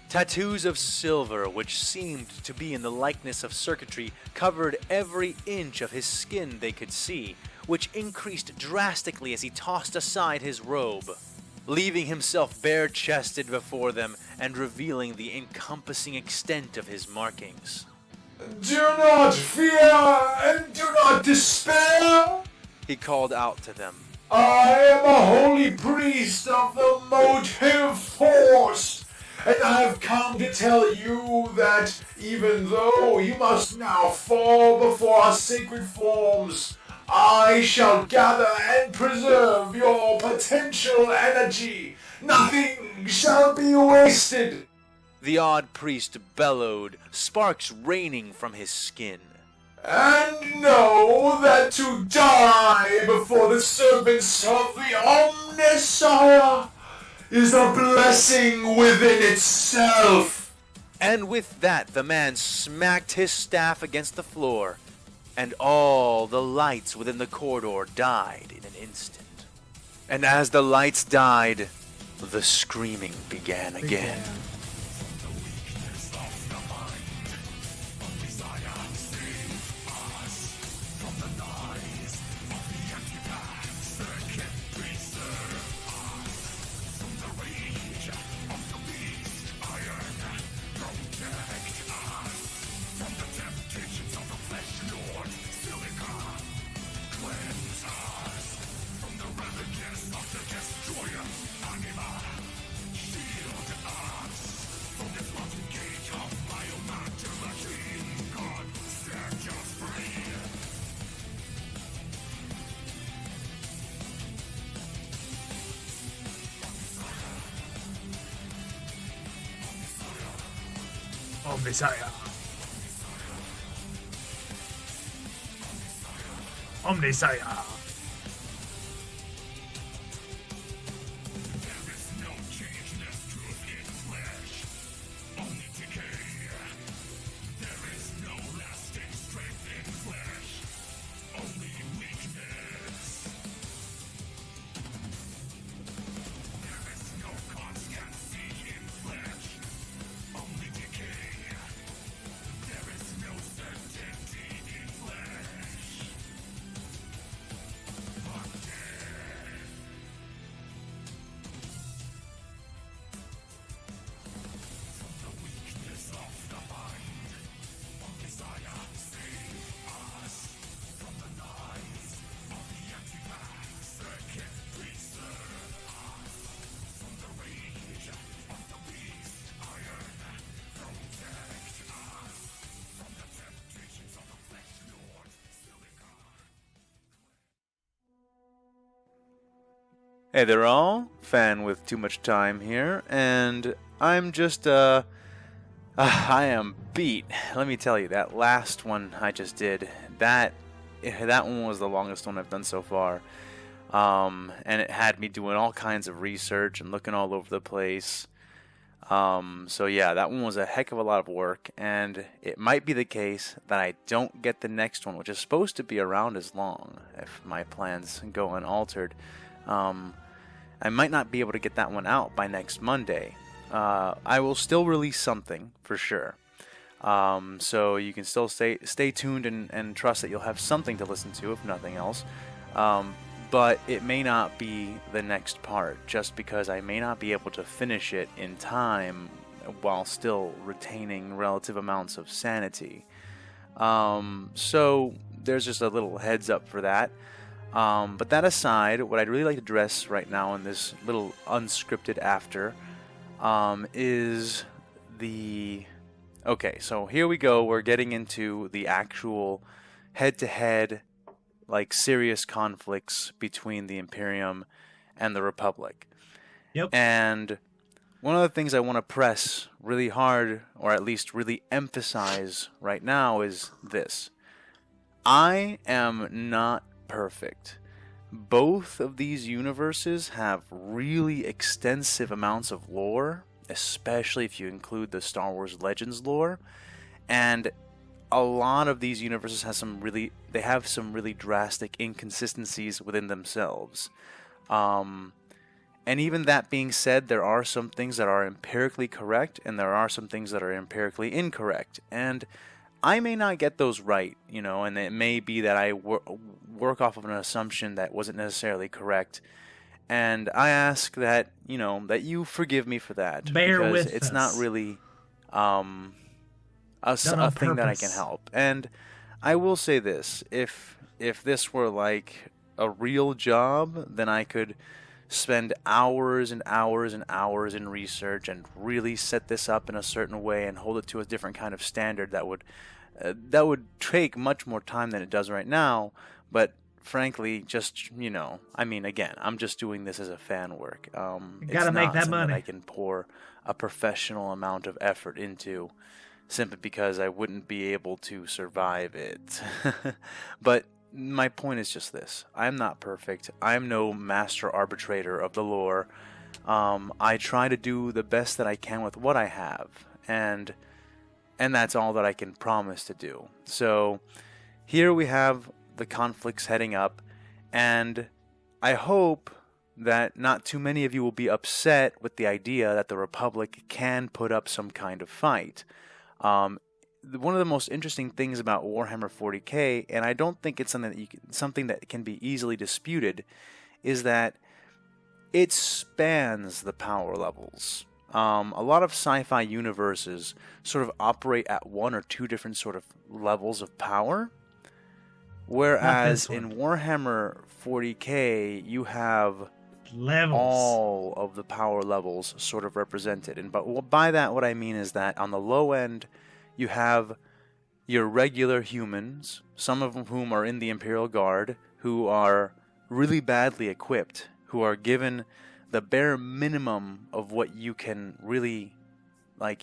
Tattoos of silver, which seemed to be in the likeness of circuitry, covered every inch of his skin they could see, which increased drastically as he tossed aside his robe, leaving himself bare-chested before them and revealing the encompassing extent of his markings. Do not fear and do not despair! He called out to them. I am a holy priest of the motive force, and I have come to tell you that even though you must now fall before our sacred forms, I shall gather and preserve your potential energy. Nothing shall be wasted. The odd priest bellowed, sparks raining from his skin. And know that to die before the servants of the Omnissiah is a blessing within itself. And with that, the man smacked his staff against the floor, and all the lights within the corridor died in an instant. And as the lights died, the screaming began again. Omnissiah. Omnissiah. Hey there all, fan with too much time here, and I'm just, I am beat. Let me tell you, that last one I just did, that one was the longest one I've done so far, and it had me doing all kinds of research and looking all over the place, so yeah, that one was a heck of a lot of work, and it might be the case that I don't get the next one, which is supposed to be around as long, if my plans go unaltered. I might not be able to get that one out by next Monday. I will still release something, for sure. So you can still stay tuned and trust that you'll have something to listen to, if nothing else. But it may not be the next part, just because I may not be able to finish it in time while still retaining relative amounts of sanity. So there's just a little heads up for that. But that aside, what I'd really like to address right now in this little unscripted after is the... Okay, so here we go. We're getting into the actual head-to-head, like, serious conflicts between the Imperium and the Republic. Yep. And one of the things I want to press really hard, or at least really emphasize right now, is this. I am not perfect. Both of these universes have really extensive amounts of lore, especially if you include the Star Wars Legends lore, and a lot of these universes have some really drastic inconsistencies within themselves. And even that being said, there are some things that are empirically correct, and there are some things that are empirically incorrect. And I may not get those right, and it may be that I work off of an assumption that wasn't necessarily correct. And I ask that, that you forgive me for that. Bear because with it's us. not really a thing that I can help. And I will say this, if this were like a real job, then I could spend hours and hours and hours in research and really set this up in a certain way and hold it to a different kind of standard that would take much more time than it does right now. But frankly, just again, I'm just doing this as a fan work. It's make not that something money. that I can pour a professional amount of effort into, simply because I wouldn't be able to survive it. But my point is just this. I'm not perfect. I'm no master arbitrator of the lore. I try to do the best that I can with what I have, and that's all that I can promise to do. So here we have the conflicts heading up, and I hope that not too many of you will be upset with the idea that the Republic can put up some kind of fight. One of the most interesting things about Warhammer 40k, and I don't think it's something that can be easily disputed, is that it spans the power levels. A lot of sci-fi universes sort of operate at one or two different sort of levels of power, whereas in Warhammer 40k you have levels. All of the power levels sort of represented. And but by that, what I mean is that on the low end, you have your regular humans, some of whom are in the Imperial Guard, who are really badly equipped, who are given the bare minimum of what you can really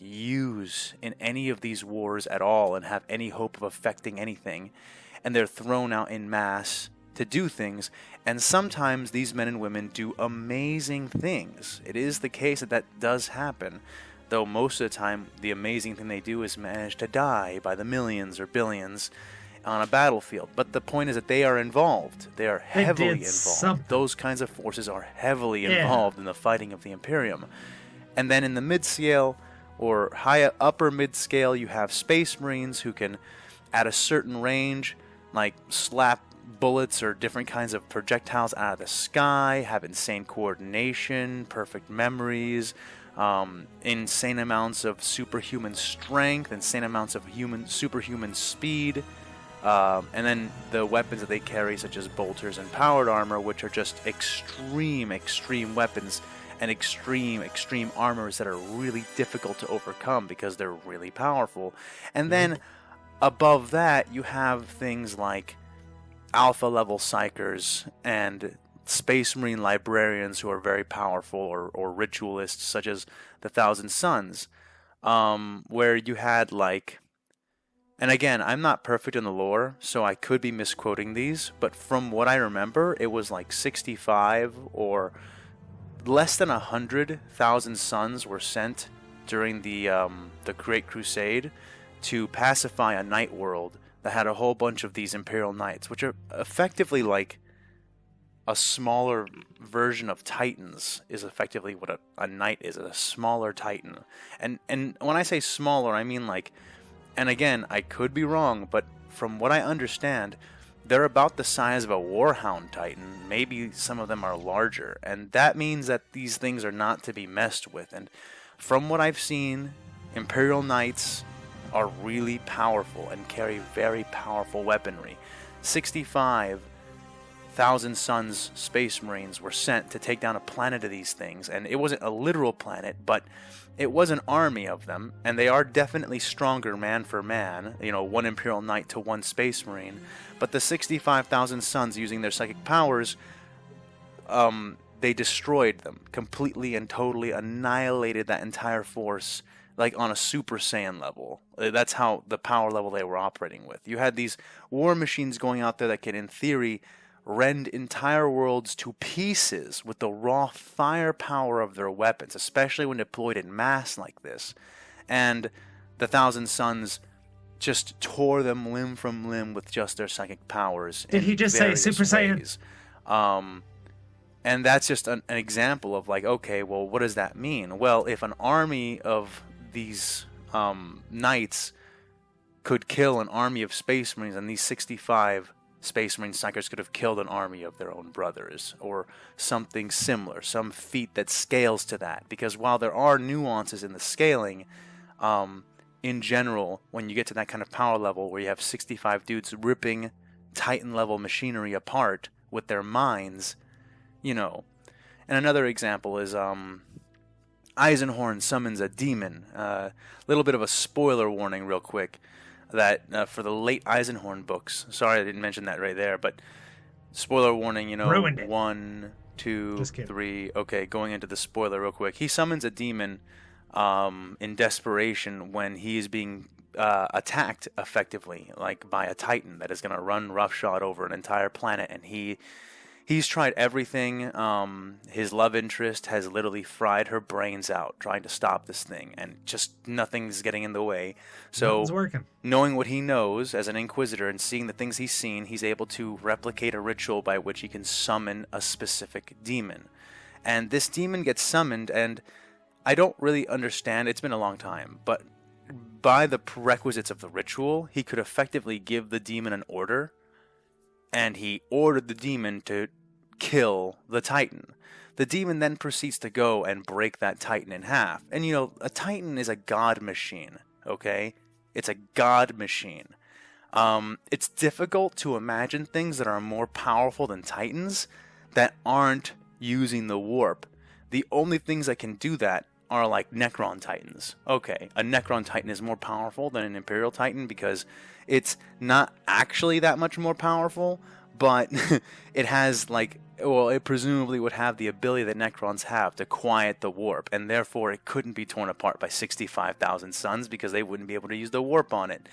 use in any of these wars at all and have any hope of affecting anything. And they're thrown out in mass to do things, and sometimes these men and women do amazing things. It is the case that does happen, though most of the time the amazing thing they do is manage to die by the millions or billions on a battlefield. But the point is that they are involved. They are heavily involved. Something. Those kinds of forces are heavily involved in the fighting of the Imperium. And then in the mid-scale or upper mid-scale, you have Space Marines who can, at a certain range, slap bullets or different kinds of projectiles out of the sky, have insane coordination, perfect memories, insane amounts of superhuman strength, insane amounts of superhuman speed, and then the weapons that they carry, such as bolters and powered armor, which are just extreme weapons and extreme armors that are really difficult to overcome because they're really powerful. And then above that, you have things like alpha level psychers and Space Marine librarians who are very powerful, or ritualists such as the Thousand Sons, where you had and again, I'm not perfect in the lore, so I could be misquoting these, but from what I remember, it was 65 or less than 100,000 Sons were sent during the Great Crusade to pacify a night world that had a whole bunch of these Imperial Knights, which are effectively a smaller version of Titans. Is effectively what a knight is, a smaller Titan. And when I say smaller, I mean and again, I could be wrong, but from what I understand, they're about the size of a Warhound Titan. Maybe some of them are larger, and that means that these things are not to be messed with. And from what I've seen, Imperial Knights are really powerful and carry very powerful weaponry. 65,000 Sons Space Marines were sent to take down a planet of these things, and it wasn't a literal planet, but it was an army of them, and they are definitely stronger man for man, one Imperial Knight to one Space Marine. But the 65,000 Sons, using their psychic powers, they destroyed them, completely and totally annihilated that entire force, like on a Super Saiyan level. That's how the power level they were operating with. You had these war machines going out there that could, in theory, rend entire worlds to pieces with the raw firepower of their weapons, especially when deployed in mass like this. And the Thousand Sons just tore them limb from limb with just their psychic powers. Did he just say Super Saiyan? And that's just an example of like, okay, well, what does that mean? Well, if an army of these knights could kill an army of Space Marines, and these 65 Space Marine psychers could have killed an army of their own brothers, or something similar, some feat that scales to that. Because while there are nuances in the scaling, in general, when you get to that kind of power level where you have 65 dudes ripping Titan-level machinery apart with their minds, you know. And another example is Eisenhorn summons a demon. Little bit of a spoiler warning real quick, that for the late Eisenhorn books, sorry I didn't mention that right there, but spoiler warning, you know, Ruined it. 1, 2, Just kidding. 3, okay, going into the spoiler real quick. He summons a demon in desperation when he is being attacked effectively, like by a Titan that is going to run roughshod over an entire planet, and he's tried everything. His love interest has literally fried her brains out trying to stop this thing, and just nothing's getting in the way. So Nothing's working. knowing what he knows as an Inquisitor and seeing the things he's seen, he's able to replicate a ritual by which he can summon a specific demon. And this demon gets summoned, and I don't really understand, it's been a long time, but by the prerequisites of the ritual, he could effectively give the demon an order, and he ordered the demon to kill the Titan. The demon then proceeds to go and break that Titan in half. And you know, a Titan is a god machine, okay? It's a god machine. It's difficult to imagine things that are more powerful than Titans that aren't using the warp. The only things that can do that are like Necron Titans. Okay, a Necron Titan is more powerful than an Imperial Titan because it's not actually that much more powerful, but it has like, well, it presumably would have the ability that Necrons have to quiet the warp, and therefore it couldn't be torn apart by 65,000 suns because they wouldn't be able to use the warp on it.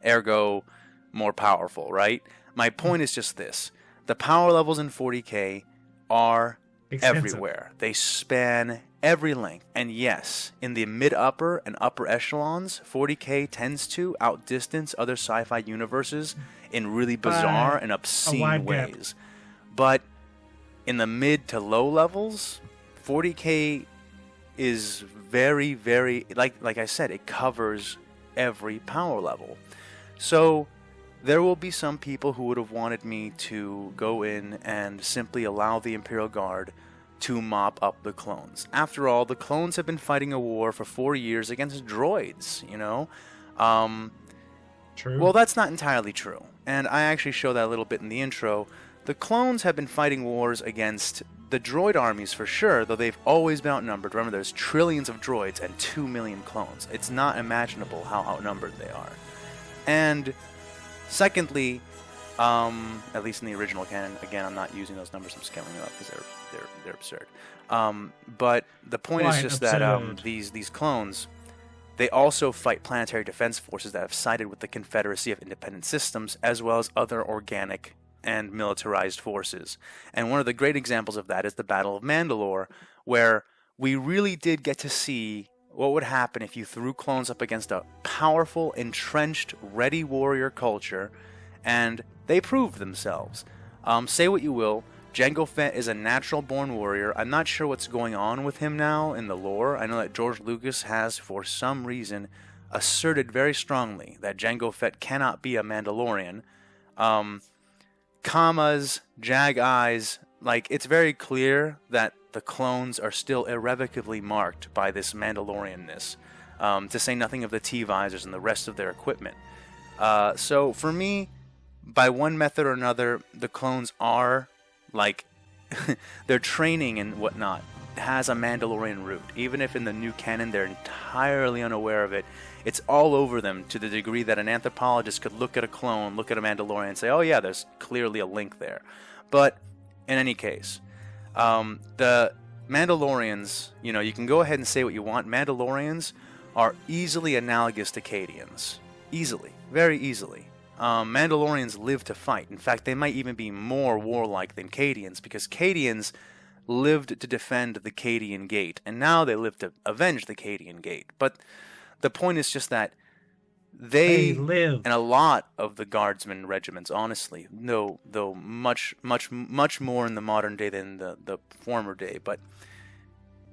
Ergo, more powerful, right? My point is just this. The power levels in 40K are Extensive. everywhere. They span every length. And yes, in the mid-upper and upper echelons, 40K tends to outdistance other sci-fi universes in really bizarre and obscene wide gap. ways. But in the mid to low levels, 40K is very, very, like I said, it covers every power level. So there will be some people who would have wanted me to go in and simply allow the Imperial Guard to mop up the clones. After all, the clones have been fighting a war for 4 years against droids, you know? True. Well, that's not entirely true. And I actually show that a little bit in the intro. The clones have been fighting wars against the droid armies for sure, though they've always been outnumbered. Remember, there's trillions of droids and 2 million clones. It's not imaginable how outnumbered they are. And secondly, at least in the original canon, again, I'm not using those numbers, I'm scaling them up because they're absurd. But the point is Quite just that absurd. these clones, they also fight planetary defense forces that have sided with the Confederacy of Independent Systems, as well as other organic and militarized forces. And one of the great examples of that is the Battle of Mandalore, where we really did get to see what would happen if you threw clones up against a powerful, entrenched, ready warrior culture, and they proved themselves. Say what you will, Jango Fett is a natural-born warrior. I'm not sure what's going on with him now in the lore. I know that George Lucas has, for some reason, asserted very strongly that Jango Fett cannot be a Mandalorian. Commas, jag eyes, like, it's very clear that the clones are still irrevocably marked by this Mandalorianness, to say nothing of the T-visors and the rest of their equipment. So, for me, by one method or another, the clones are, like, their training and whatnot has a Mandalorian root. Even if in the new canon they're entirely unaware of it, it's all over them to the degree that an anthropologist could look at a clone, look at a Mandalorian and say, oh yeah, there's clearly a link there. But in any case, The Mandalorians, you can go ahead and say what you want. Mandalorians are easily analogous to Cadians. Easily. Very easily. Mandalorians live to fight. In fact, they might even be more warlike than Cadians, because Cadians lived to defend the Cadian Gate, and now they live to avenge the Cadian Gate. But the point is just that they live. And a lot of the guardsmen regiments, honestly, though much more in the modern day than the former day, but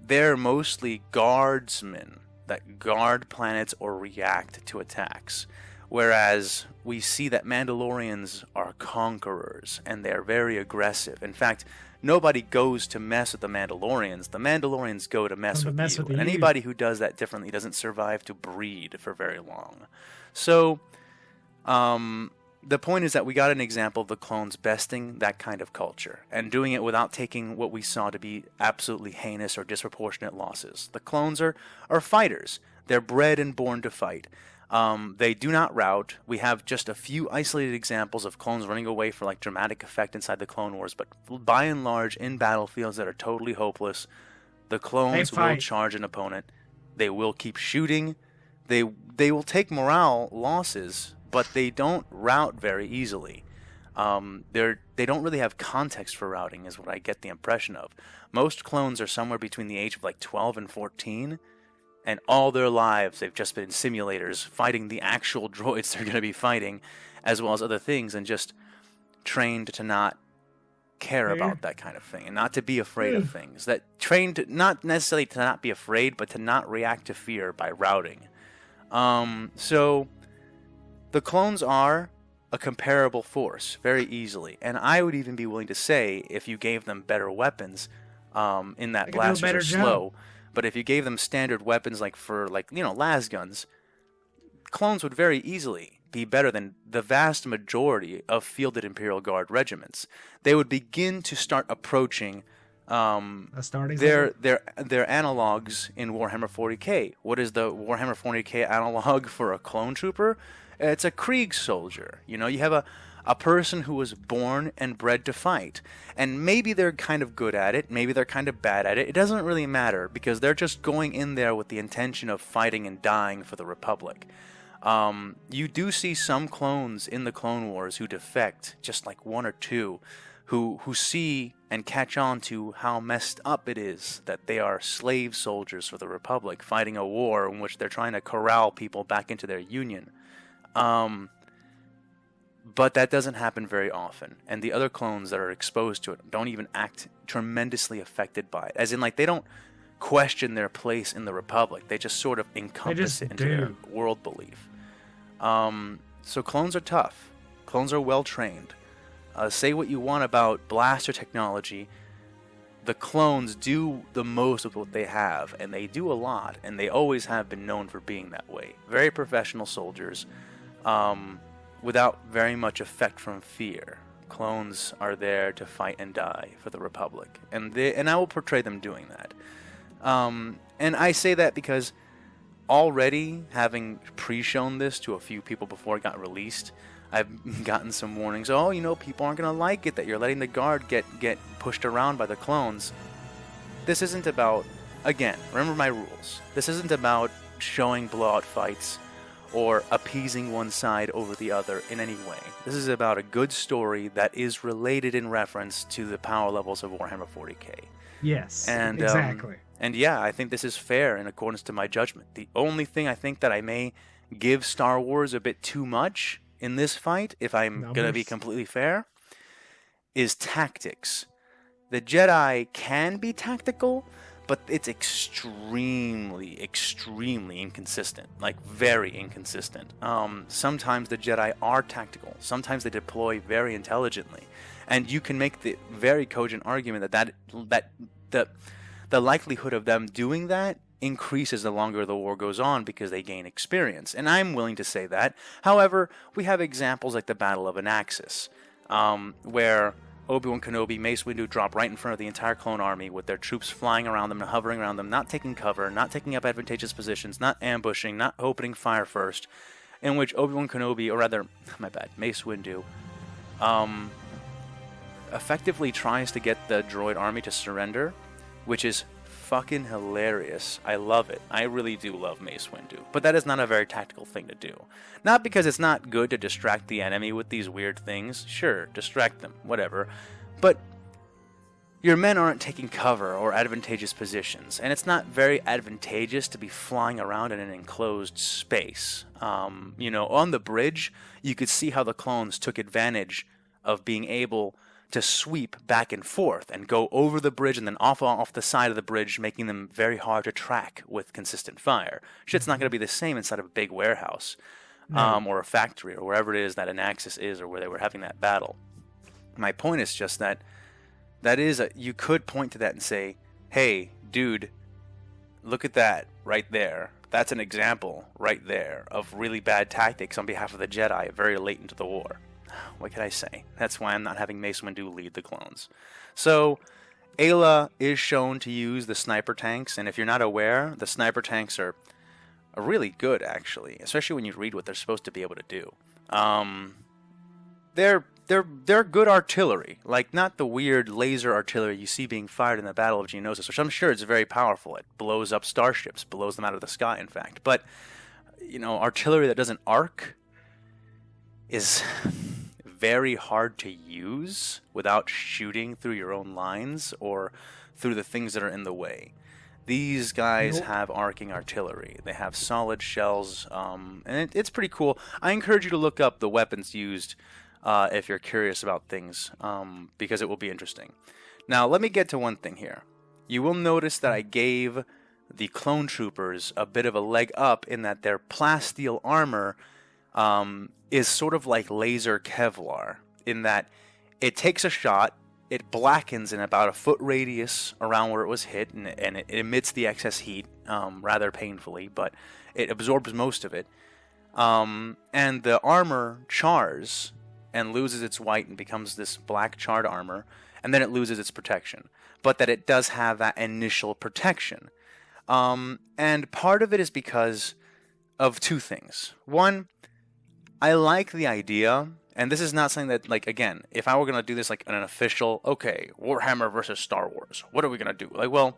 they're mostly guardsmen that guard planets or react to attacks. Whereas we see that Mandalorians are conquerors, and they're very aggressive. In fact, nobody goes to mess with the Mandalorians. The Mandalorians go to mess with you. And anybody who does that differently doesn't survive to breed for very long. So, the point is that we got an example of the clones besting that kind of culture, and doing it without taking what we saw to be absolutely heinous or disproportionate losses. The clones are fighters. They're bred and born to fight. They do not rout. We have just a few isolated examples of clones running away for dramatic effect inside the Clone Wars, but by and large, in battlefields that are totally hopeless, the clones will charge an opponent. They will keep shooting. They will take morale losses, but they don't rout very easily. They don't really have context for routing, is what I get the impression of. Most clones are somewhere between the age of 12 and 14. And all their lives, they've just been in simulators fighting the actual droids they're going to be fighting, as well as other things, and just trained to not care about that kind of thing, and not to be afraid of things. That trained to, not necessarily to not be afraid, but to not react to fear by routing. So the clones are a comparable force very easily, and I would even be willing to say, if you gave them better weapons, in that blasters are slow. But if you gave them standard weapons for las guns, clones would very easily be better than the vast majority of fielded Imperial Guard regiments. They would begin to start approaching their analogs in Warhammer 40k. What is the Warhammer 40k analog for a clone trooper? It's a Krieg soldier. You have a person who was born and bred to fight. And maybe they're kind of good at it, maybe they're kind of bad at it. It doesn't really matter, because they're just going in there with the intention of fighting and dying for the Republic. You do see some clones in the Clone Wars who defect, just one or two, who see and catch on to how messed up it is that they are slave soldiers for the Republic, fighting a war in which they're trying to corral people back into their union. But that doesn't happen very often, and the other clones that are exposed to it don't even act tremendously affected by it. As in, they don't question their place in the Republic. They just sort of encompass it into their world belief. So clones are tough. Clones are well-trained. Say what you want about blaster technology. The clones do the most with what they have, and they do a lot, and they always have been known for being that way. Very professional soldiers. Without very much effect from fear. Clones are there to fight and die for the Republic, and I will portray them doing that. And I say that because already, having pre-shown this to a few people before it got released, I've gotten some warnings. Oh, people aren't going to like it that you're letting the Guard get pushed around by the clones. This isn't about, again, remember my rules. This isn't about showing blowout fights or appeasing one side over the other in any way. This is about a good story that is related in reference to the power levels of Warhammer 40k. Yes, and, exactly. And yeah, I think this is fair in accordance to my judgment. The only thing I think that I may give Star Wars a bit too much in this fight, if I'm going to be completely fair, is tactics. The Jedi can be tactical, but it's extremely inconsistent, very inconsistent. Sometimes the Jedi are tactical. Sometimes they deploy very intelligently, and you can make the very cogent argument that the likelihood of them doing that increases the longer the war goes on because they gain experience, and I'm willing to say that. However, we have examples like the Battle of Anaxis, where Obi-Wan Kenobi, Mace Windu drop right in front of the entire clone army with their troops flying around them and hovering around them, not taking cover, not taking up advantageous positions, not ambushing, not opening fire first, in which Obi-Wan Kenobi, or rather, my bad, Mace Windu, effectively tries to get the droid army to surrender, which is fucking hilarious. I love it. I really do love Mace Windu. But that is not a very tactical thing to do. Not because it's not good to distract the enemy with these weird things. Sure, distract them, whatever. But your men aren't taking cover or advantageous positions, and it's not very advantageous to be flying around in an enclosed space. On the bridge, you could see how the clones took advantage of being able to sweep back and forth and go over the bridge and then off the side of the bridge, making them very hard to track with consistent fire. Shit's not going to be the same inside of a big warehouse or a factory or wherever it is that an Axis is or where they were having that battle. My point is just that you could point to that and say, hey, dude, look at that right there. That's an example right there of really bad tactics on behalf of the Jedi very late into the war. What can I say? That's why I'm not having Mace Windu lead the clones. So, Ayla is shown to use the sniper tanks, and if you're not aware, the sniper tanks are really good, actually, especially when you read what they're supposed to be able to do. They're good artillery, like not the weird laser artillery you see being fired in the Battle of Geonosis, which I'm sure is very powerful. It blows up starships, blows them out of the sky, in fact. But, artillery that doesn't arc is very hard to use without shooting through your own lines or through the things that are in the way. These guys have arcing artillery. They have solid shells, and it's pretty cool. I encourage you to look up the weapons used if you're curious about things, because it will be interesting. Now, let me get to one thing here. You will notice that I gave the clone troopers a bit of a leg up in that their plasteel armor is sort of like laser Kevlar, in that it takes a shot, it blackens in about a foot radius around where it was hit, and it emits the excess heat rather painfully, but it absorbs most of it. And the armor chars and loses its white and becomes this black charred armor, and then it loses its protection. But that it does have that initial protection. And part of it is because of two things. One, I like the idea, and this is not something that, like, again, if I were going to do this like an official, okay, Warhammer versus Star Wars, what are we going to do? Like, well,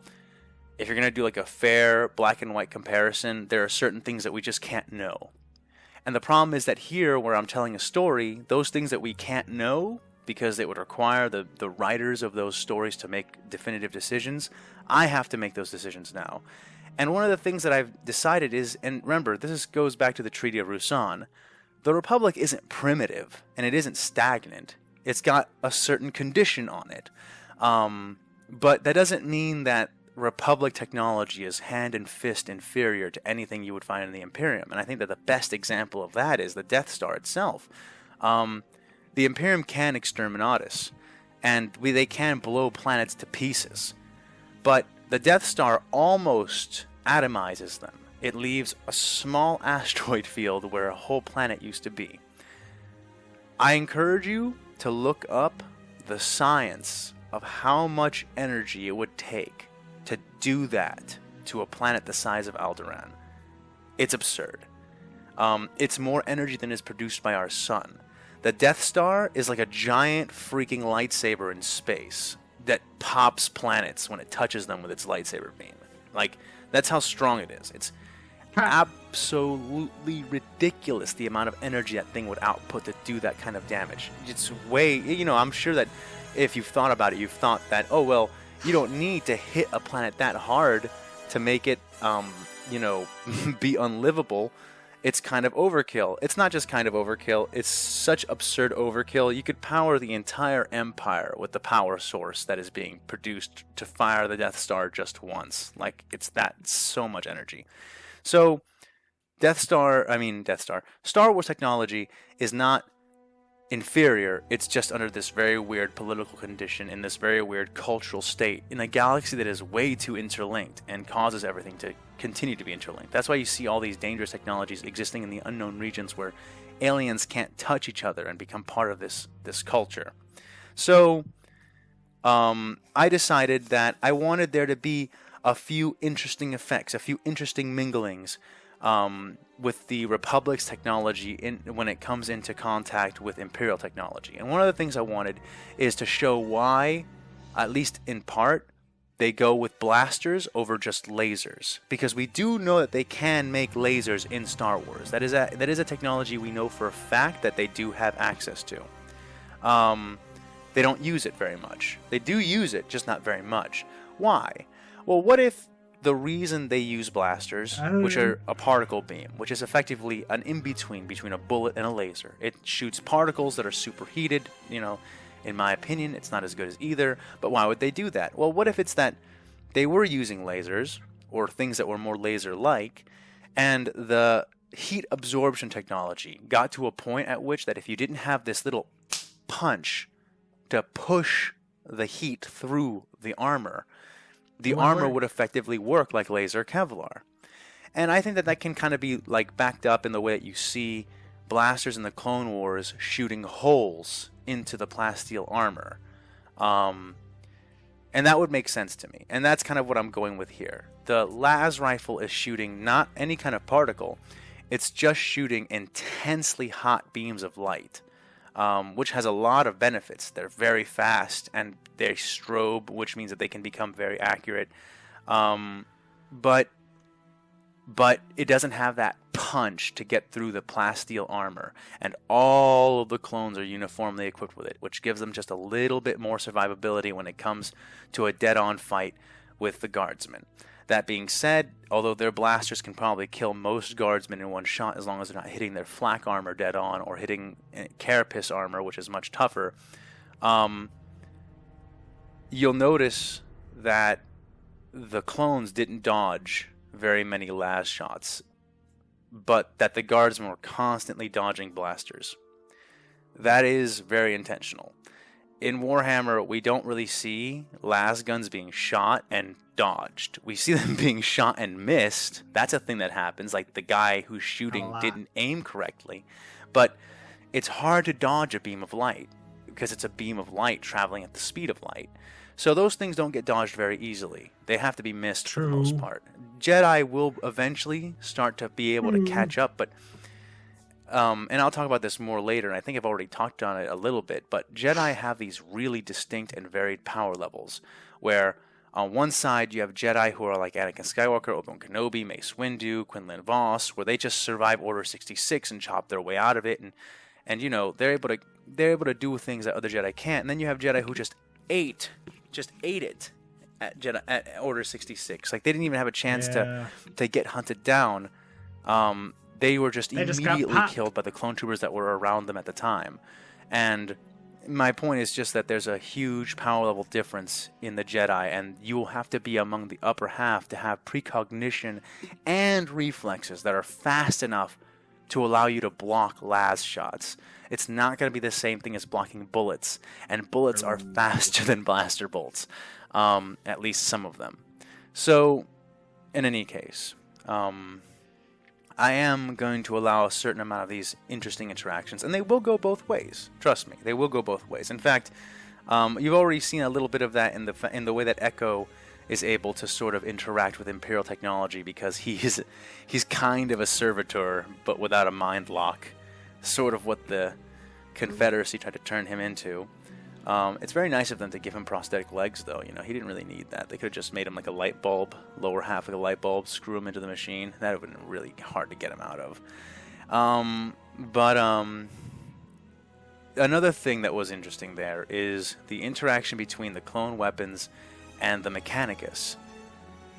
if you're going to do like a fair black and white comparison, there are certain things that we just can't know. And the problem is that here, where I'm telling a story, those things that we can't know, because it would require the writers of those stories to make definitive decisions, I have to make those decisions now. And one of the things that I've decided is, and remember, goes back to the Treaty of Rusan, the Republic isn't primitive, and it isn't stagnant. It's got a certain condition on it. But that doesn't mean that Republic technology is hand and fist inferior to anything you would find in the Imperium. And I think that the best example of that is the Death Star itself. The Imperium can exterminatus, and they can blow planets to pieces. But the Death Star almost atomizes them. It leaves a small asteroid field where a whole planet used to be. I encourage you to look up the science of how much energy it would take to do that to a planet the size of Alderaan. It's absurd. It's more energy than is produced by our sun. The Death Star is like a giant freaking lightsaber in space that pops planets when it touches them with its lightsaber beam. Like, that's how strong it is. It's absolutely ridiculous the amount of energy that thing would output to do that kind of damage. It's way, I'm sure that if you've thought about it, you've thought that, oh, well, you don't need to hit a planet that hard to make it, be unlivable. It's kind of overkill. It's not just kind of overkill, it's such absurd overkill. You could power the entire Empire with the power source that is being produced to fire the Death Star just once. Like, it's so much energy. So, Star Wars technology is not inferior, it's just under this very weird political condition, in this very weird cultural state, in a galaxy that is way too interlinked and causes everything to continue to be interlinked. That's why you see all these dangerous technologies existing in the unknown regions where aliens can't touch each other and become part of this culture. So, I decided that I wanted there to be a few interesting effects, a few interesting minglings, with the Republic's technology when it comes into contact with Imperial technology. And one of the things I wanted is to show why, at least in part, they go with blasters over just lasers, because we do know that they can make lasers in Star Wars. That is a technology we know for a fact that they do have access to. They don't use it very much. They do use it, just not very much. Why? Well, what if the reason they use blasters, which are a particle beam, which is effectively an in-between between a bullet and a laser. It shoots particles that are superheated. You know, in my opinion, it's not as good as either. But why would they do that? Well, what if it's that they were using lasers, or things that were more laser-like, and the heat absorption technology got to a point at which that if you didn't have this little punch to push the heat through the armor, the armor would effectively work like laser Kevlar. And I think that that can kind of be like backed up in the way that you see blasters in the Clone Wars shooting holes into the plasteel armor. And that would make sense to me. And that's kind of what I'm going with here. The las rifle is shooting not any kind of particle. It's just shooting intensely hot beams of light, which has a lot of benefits. They're very fast and they strobe, which means that they can become very accurate. But it doesn't have that punch to get through the plasteel armor. And all of the clones are uniformly equipped with it, which gives them just a little bit more survivability when it comes to a dead-on fight with the guardsmen. That being said, although their blasters can probably kill most guardsmen in one shot as long as they're not hitting their flak armor dead on or hitting carapace armor, which is much tougher, you'll notice that the clones didn't dodge very many las shots, but that the guardsmen were constantly dodging blasters. That is very intentional. In Warhammer, we don't really see las guns being shot and dodged. We see them being shot and missed. That's a thing that happens, like the guy who's shooting didn't aim correctly. But it's hard to dodge a beam of light because it's a beam of light traveling at the speed of light. So those things don't get dodged very easily. They have to be missed for the most part. Jedi will eventually start to be able to catch up, but and I'll talk about this more later, and I think I've already talked on it a little bit, but Jedi have these really distinct and varied power levels, where on one side you have Jedi who are like Anakin Skywalker, Obi-Wan Kenobi, Mace Windu, Quinlan Vos, where they just survive Order 66 and chop their way out of it, and you know, they're able to do things that other Jedi can't. And then you have Jedi who just ate it at Order 66. Like, they didn't even have a chance to get hunted down. They were just immediately killed by the clone troopers that were around them at the time. And my point is just that there's a huge power level difference in the Jedi, and you will have to be among the upper half to have precognition and reflexes that are fast enough to allow you to block las shots. It's not going to be the same thing as blocking bullets, and bullets are faster than blaster bolts, at least some of them. So, in any case, I am going to allow a certain amount of these interesting interactions, and they will go both ways. Trust me, they will go both ways. In fact, you've already seen a little bit of that in the way that Echo is able to sort of interact with Imperial technology, because he's kind of a servitor, but without a mind lock. Sort of what the Confederacy tried to turn him into. It's very nice of them to give him prosthetic legs, though. You know, he didn't really need that. They could have just made him like a light bulb, lower half of the light bulb, screw him into the machine. That would have been really hard to get him out of. Another thing that was interesting there is the interaction between the clone weapons and the Mechanicus.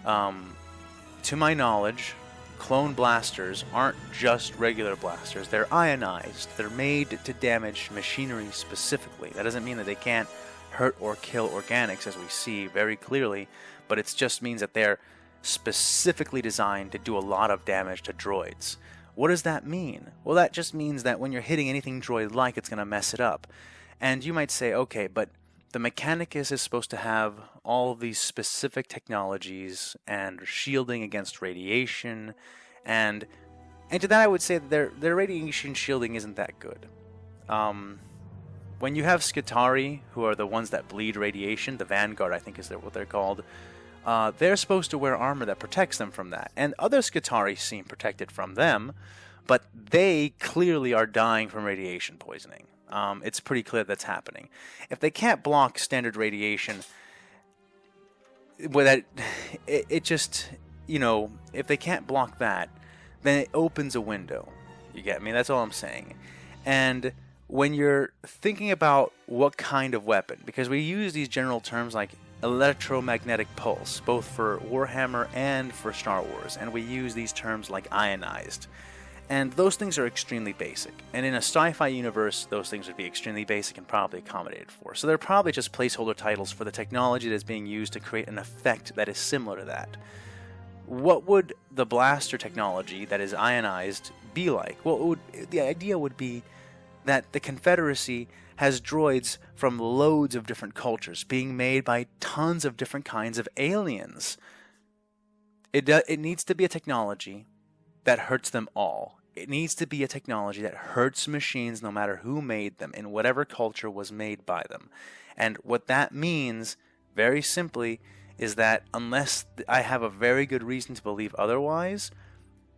To my knowledge, clone blasters aren't just regular blasters. They're ionized. They're made to damage machinery specifically. That doesn't mean that they can't hurt or kill organics, as we see very clearly, but it just means that they're specifically designed to do a lot of damage to droids. What does that mean? Well, that just means that when you're hitting anything droid-like, it's going to mess it up. And you might say, okay, but the Mechanicus is supposed to have all of these specific technologies and shielding against radiation, and to that I would say that their radiation shielding isn't that good. When you have Skitarii, who are the ones that bleed radiation, the Vanguard I think is what they're called, they're supposed to wear armor that protects them from that. And other Skitarii seem protected from them, but they clearly are dying from radiation poisoning. It's pretty clear that's happening. If they can't block standard radiation, well, it just, if they can't block that, then it opens a window. You get me? That's all I'm saying. And when you're thinking about what kind of weapon, because we use these general terms like electromagnetic pulse, both for Warhammer and for Star Wars, and we use these terms like ionized. And those things are extremely basic. And in a sci-fi universe, those things would be extremely basic and probably accommodated for. So they're probably just placeholder titles for the technology that is being used to create an effect that is similar to that. What would the blaster technology that is ionized be like? Well, the idea would be that the Confederacy has droids from loads of different cultures being made by tons of different kinds of aliens. It needs to be a technology that hurts them all. It needs to be a technology that hurts machines no matter who made them, in whatever culture was made by them. And what that means, very simply, is that unless I have a very good reason to believe otherwise,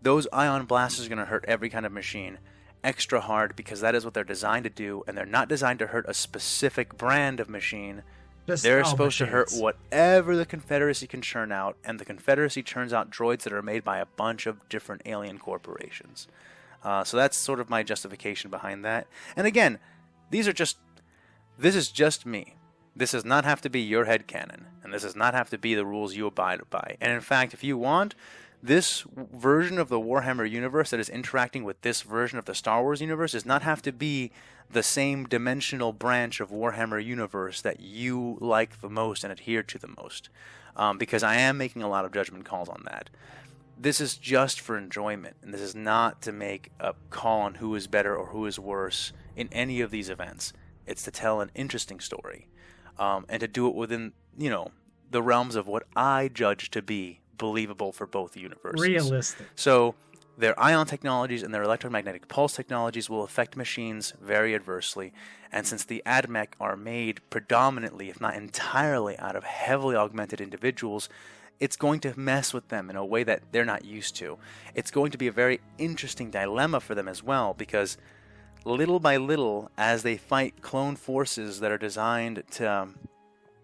those ion blasters are going to hurt every kind of machine extra hard, because that is what they're designed to do, and they're not designed to hurt a specific brand of machine. They're supposed to hurt whatever the Confederacy can churn out, and the Confederacy churns out droids that are made by a bunch of different alien corporations. So that's sort of my justification behind that. And again, this is just me. This does not have to be your headcanon, and this does not have to be the rules you abide by. And in fact, if you want, this version of the Warhammer universe that is interacting with this version of the Star Wars universe does not have to be the same dimensional branch of Warhammer universe that you like the most and adhere to the most. Because I am making a lot of judgment calls on that. This is just for enjoyment, and this is not to make a call on who is better or who is worse in any of these events. It's to tell an interesting story, and to do it within, the realms of what I judge to be believable for both universes. Realistic. So their ion technologies and their electromagnetic pulse technologies will affect machines very adversely, and since the AdMech are made predominantly, if not entirely, out of heavily augmented individuals, it's going to mess with them in a way that they're not used to. It's going to be a very interesting dilemma for them as well, because little by little, as they fight clone forces that are designed to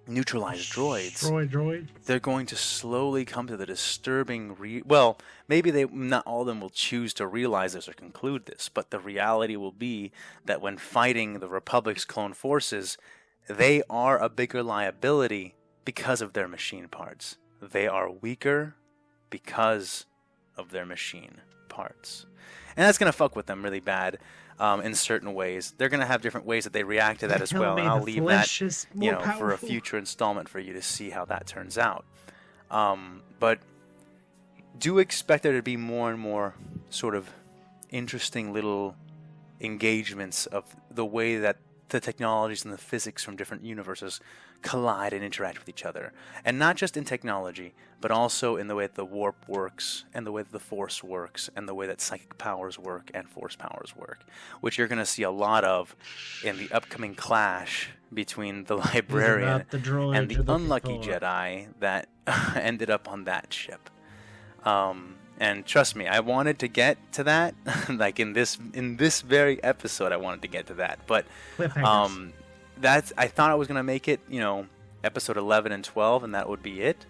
neutralize droids, they're going to slowly come to the disturbing maybe not all of them will choose to realize this or conclude this, but the reality will be that when fighting the Republic's clone forces, they are a bigger liability because of their machine parts. They are weaker because of their machine parts. And that's going to fuck with them really bad. In certain ways, they're going to have different ways that they react to that as well, and I'll leave that, for a future installment for you to see how that turns out. But do expect there to be more and more sort of interesting little engagements of the way that the technologies and the physics from different universes collide and interact with each other. And not just in technology, but also in the way that the warp works, and the way that the force works, and the way that psychic powers work and force powers work, which you're going to see a lot of in the upcoming clash between the librarian and the unlucky Jedi that ended up on that ship. And trust me, I wanted to get to that, like in this very episode, I wanted to get to that. But I thought I was gonna make it, episode 11 and 12, and that would be it.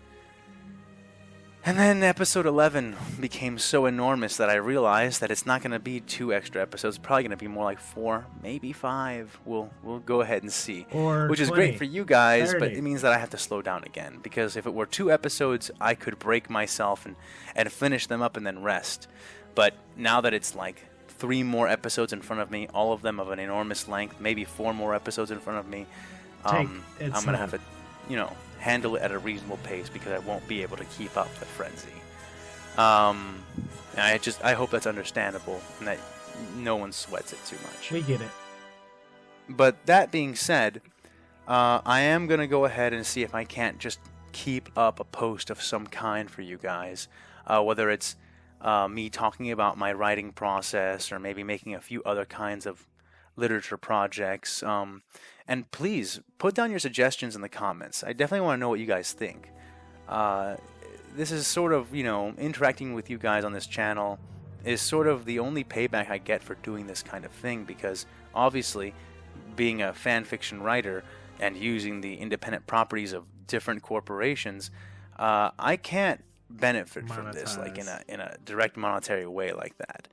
And then episode 11 became so enormous that I realized that it's not going to be 2 extra episodes. It's probably going to be more like 4, maybe 5. We'll go ahead and see. Which is great for you guys, 30. but it means that I have to slow down again. Because if it were 2 episodes, I could break myself and finish them up and then rest. But now that it's like 3 more episodes in front of me, all of them of an enormous length, maybe 4 more episodes in front of me, I'm going to have to, handle it at a reasonable pace, because I won't be able to keep up the frenzy. I hope that's understandable and that no one sweats it too much. We get it. But that being said, I am going to go ahead and see if I can't just keep up a post of some kind for you guys, whether it's me talking about my writing process, or maybe making a few other kinds of literature projects. And please put down your suggestions in the comments. I definitely want to know what you guys think. This is sort of, interacting with you guys on this channel is sort of the only payback I get for doing this kind of thing, because obviously being a fan fiction writer and using the independent properties of different corporations, I can't benefit from this like in a direct monetary way like that.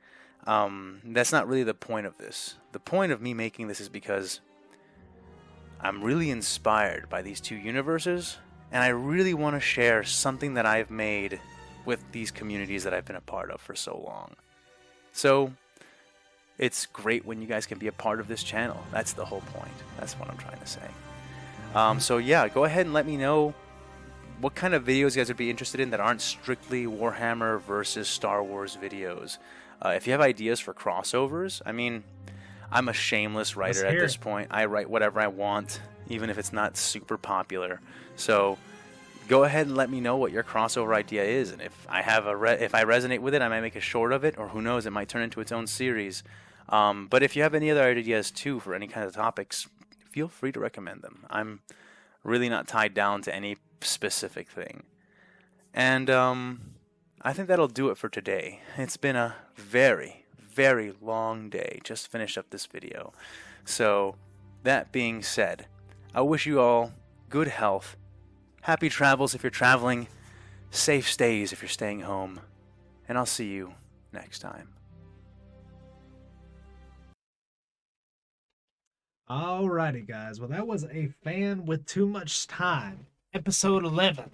That's not really the point of this. The point of me making this is because I'm really inspired by these two universes, and I really want to share something that I've made with these communities that I've been a part of for so long. So it's great when you guys can be a part of this channel. That's the whole point. That's what I'm trying to say. So yeah, go ahead and let me know what kind of videos you guys would be interested in that aren't strictly Warhammer versus Star Wars videos. If you have ideas for crossovers, I mean, I'm a shameless writer at this point. I write whatever I want, even if it's not super popular. So go ahead and let me know what your crossover idea is, and if I have if I resonate with it, I might make a short of it, or who knows, it might turn into its own series. But if you have any other ideas too for any kind of topics, feel free to recommend them. I'm really not tied down to any specific thing. And I think that'll do it for today. It's been a very, very long day. Just finished up this video. So that being said, I wish you all good health, happy travels if you're traveling, safe stays if you're staying home, and I'll see you next time. Alrighty, guys. Well, that was a fan with too much time. Episode 11.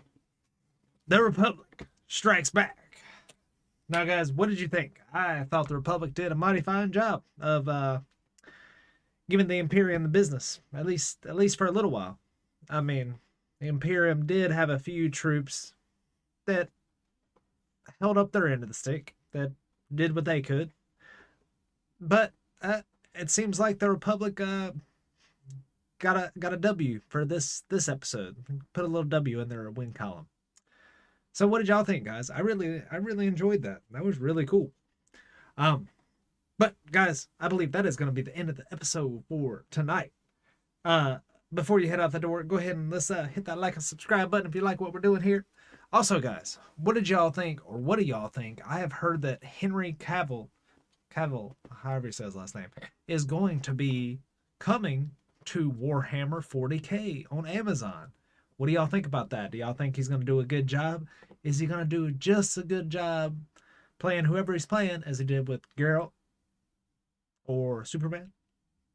The Republic Strikes Back. Now, guys, what did you think? I thought the Republic did a mighty fine job of giving the Imperium the business, at least for a little while. I mean, the Imperium did have a few troops that held up their end of the stick, that did what they could. But it seems like the Republic got a W for this episode. Put a little W in their win column. So what did y'all think, guys? I really enjoyed that. That was really cool. But guys, I believe that is going to be the end of the episode for tonight. Before you head out the door, go ahead and let's hit that like and subscribe button if you like what we're doing here. Also, guys, what did y'all think, or what do y'all think? I have heard that Henry Cavill, however he says his last name, is going to be coming to Warhammer 40K on Amazon. What do y'all think about that? Do y'all think he's going to do a good job? Is he going to do just a good job playing whoever he's playing as he did with Geralt or Superman?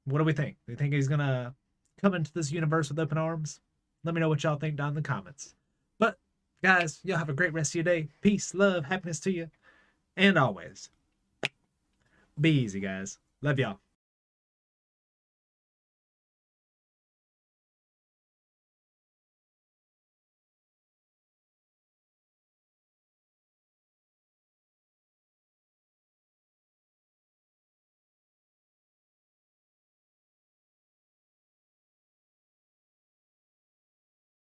What do we think? Do you think he's going to come into this universe with open arms? Let me know what y'all think down in the comments. But, guys, y'all have a great rest of your day. Peace, love, happiness to you. And always, be easy, guys. Love y'all.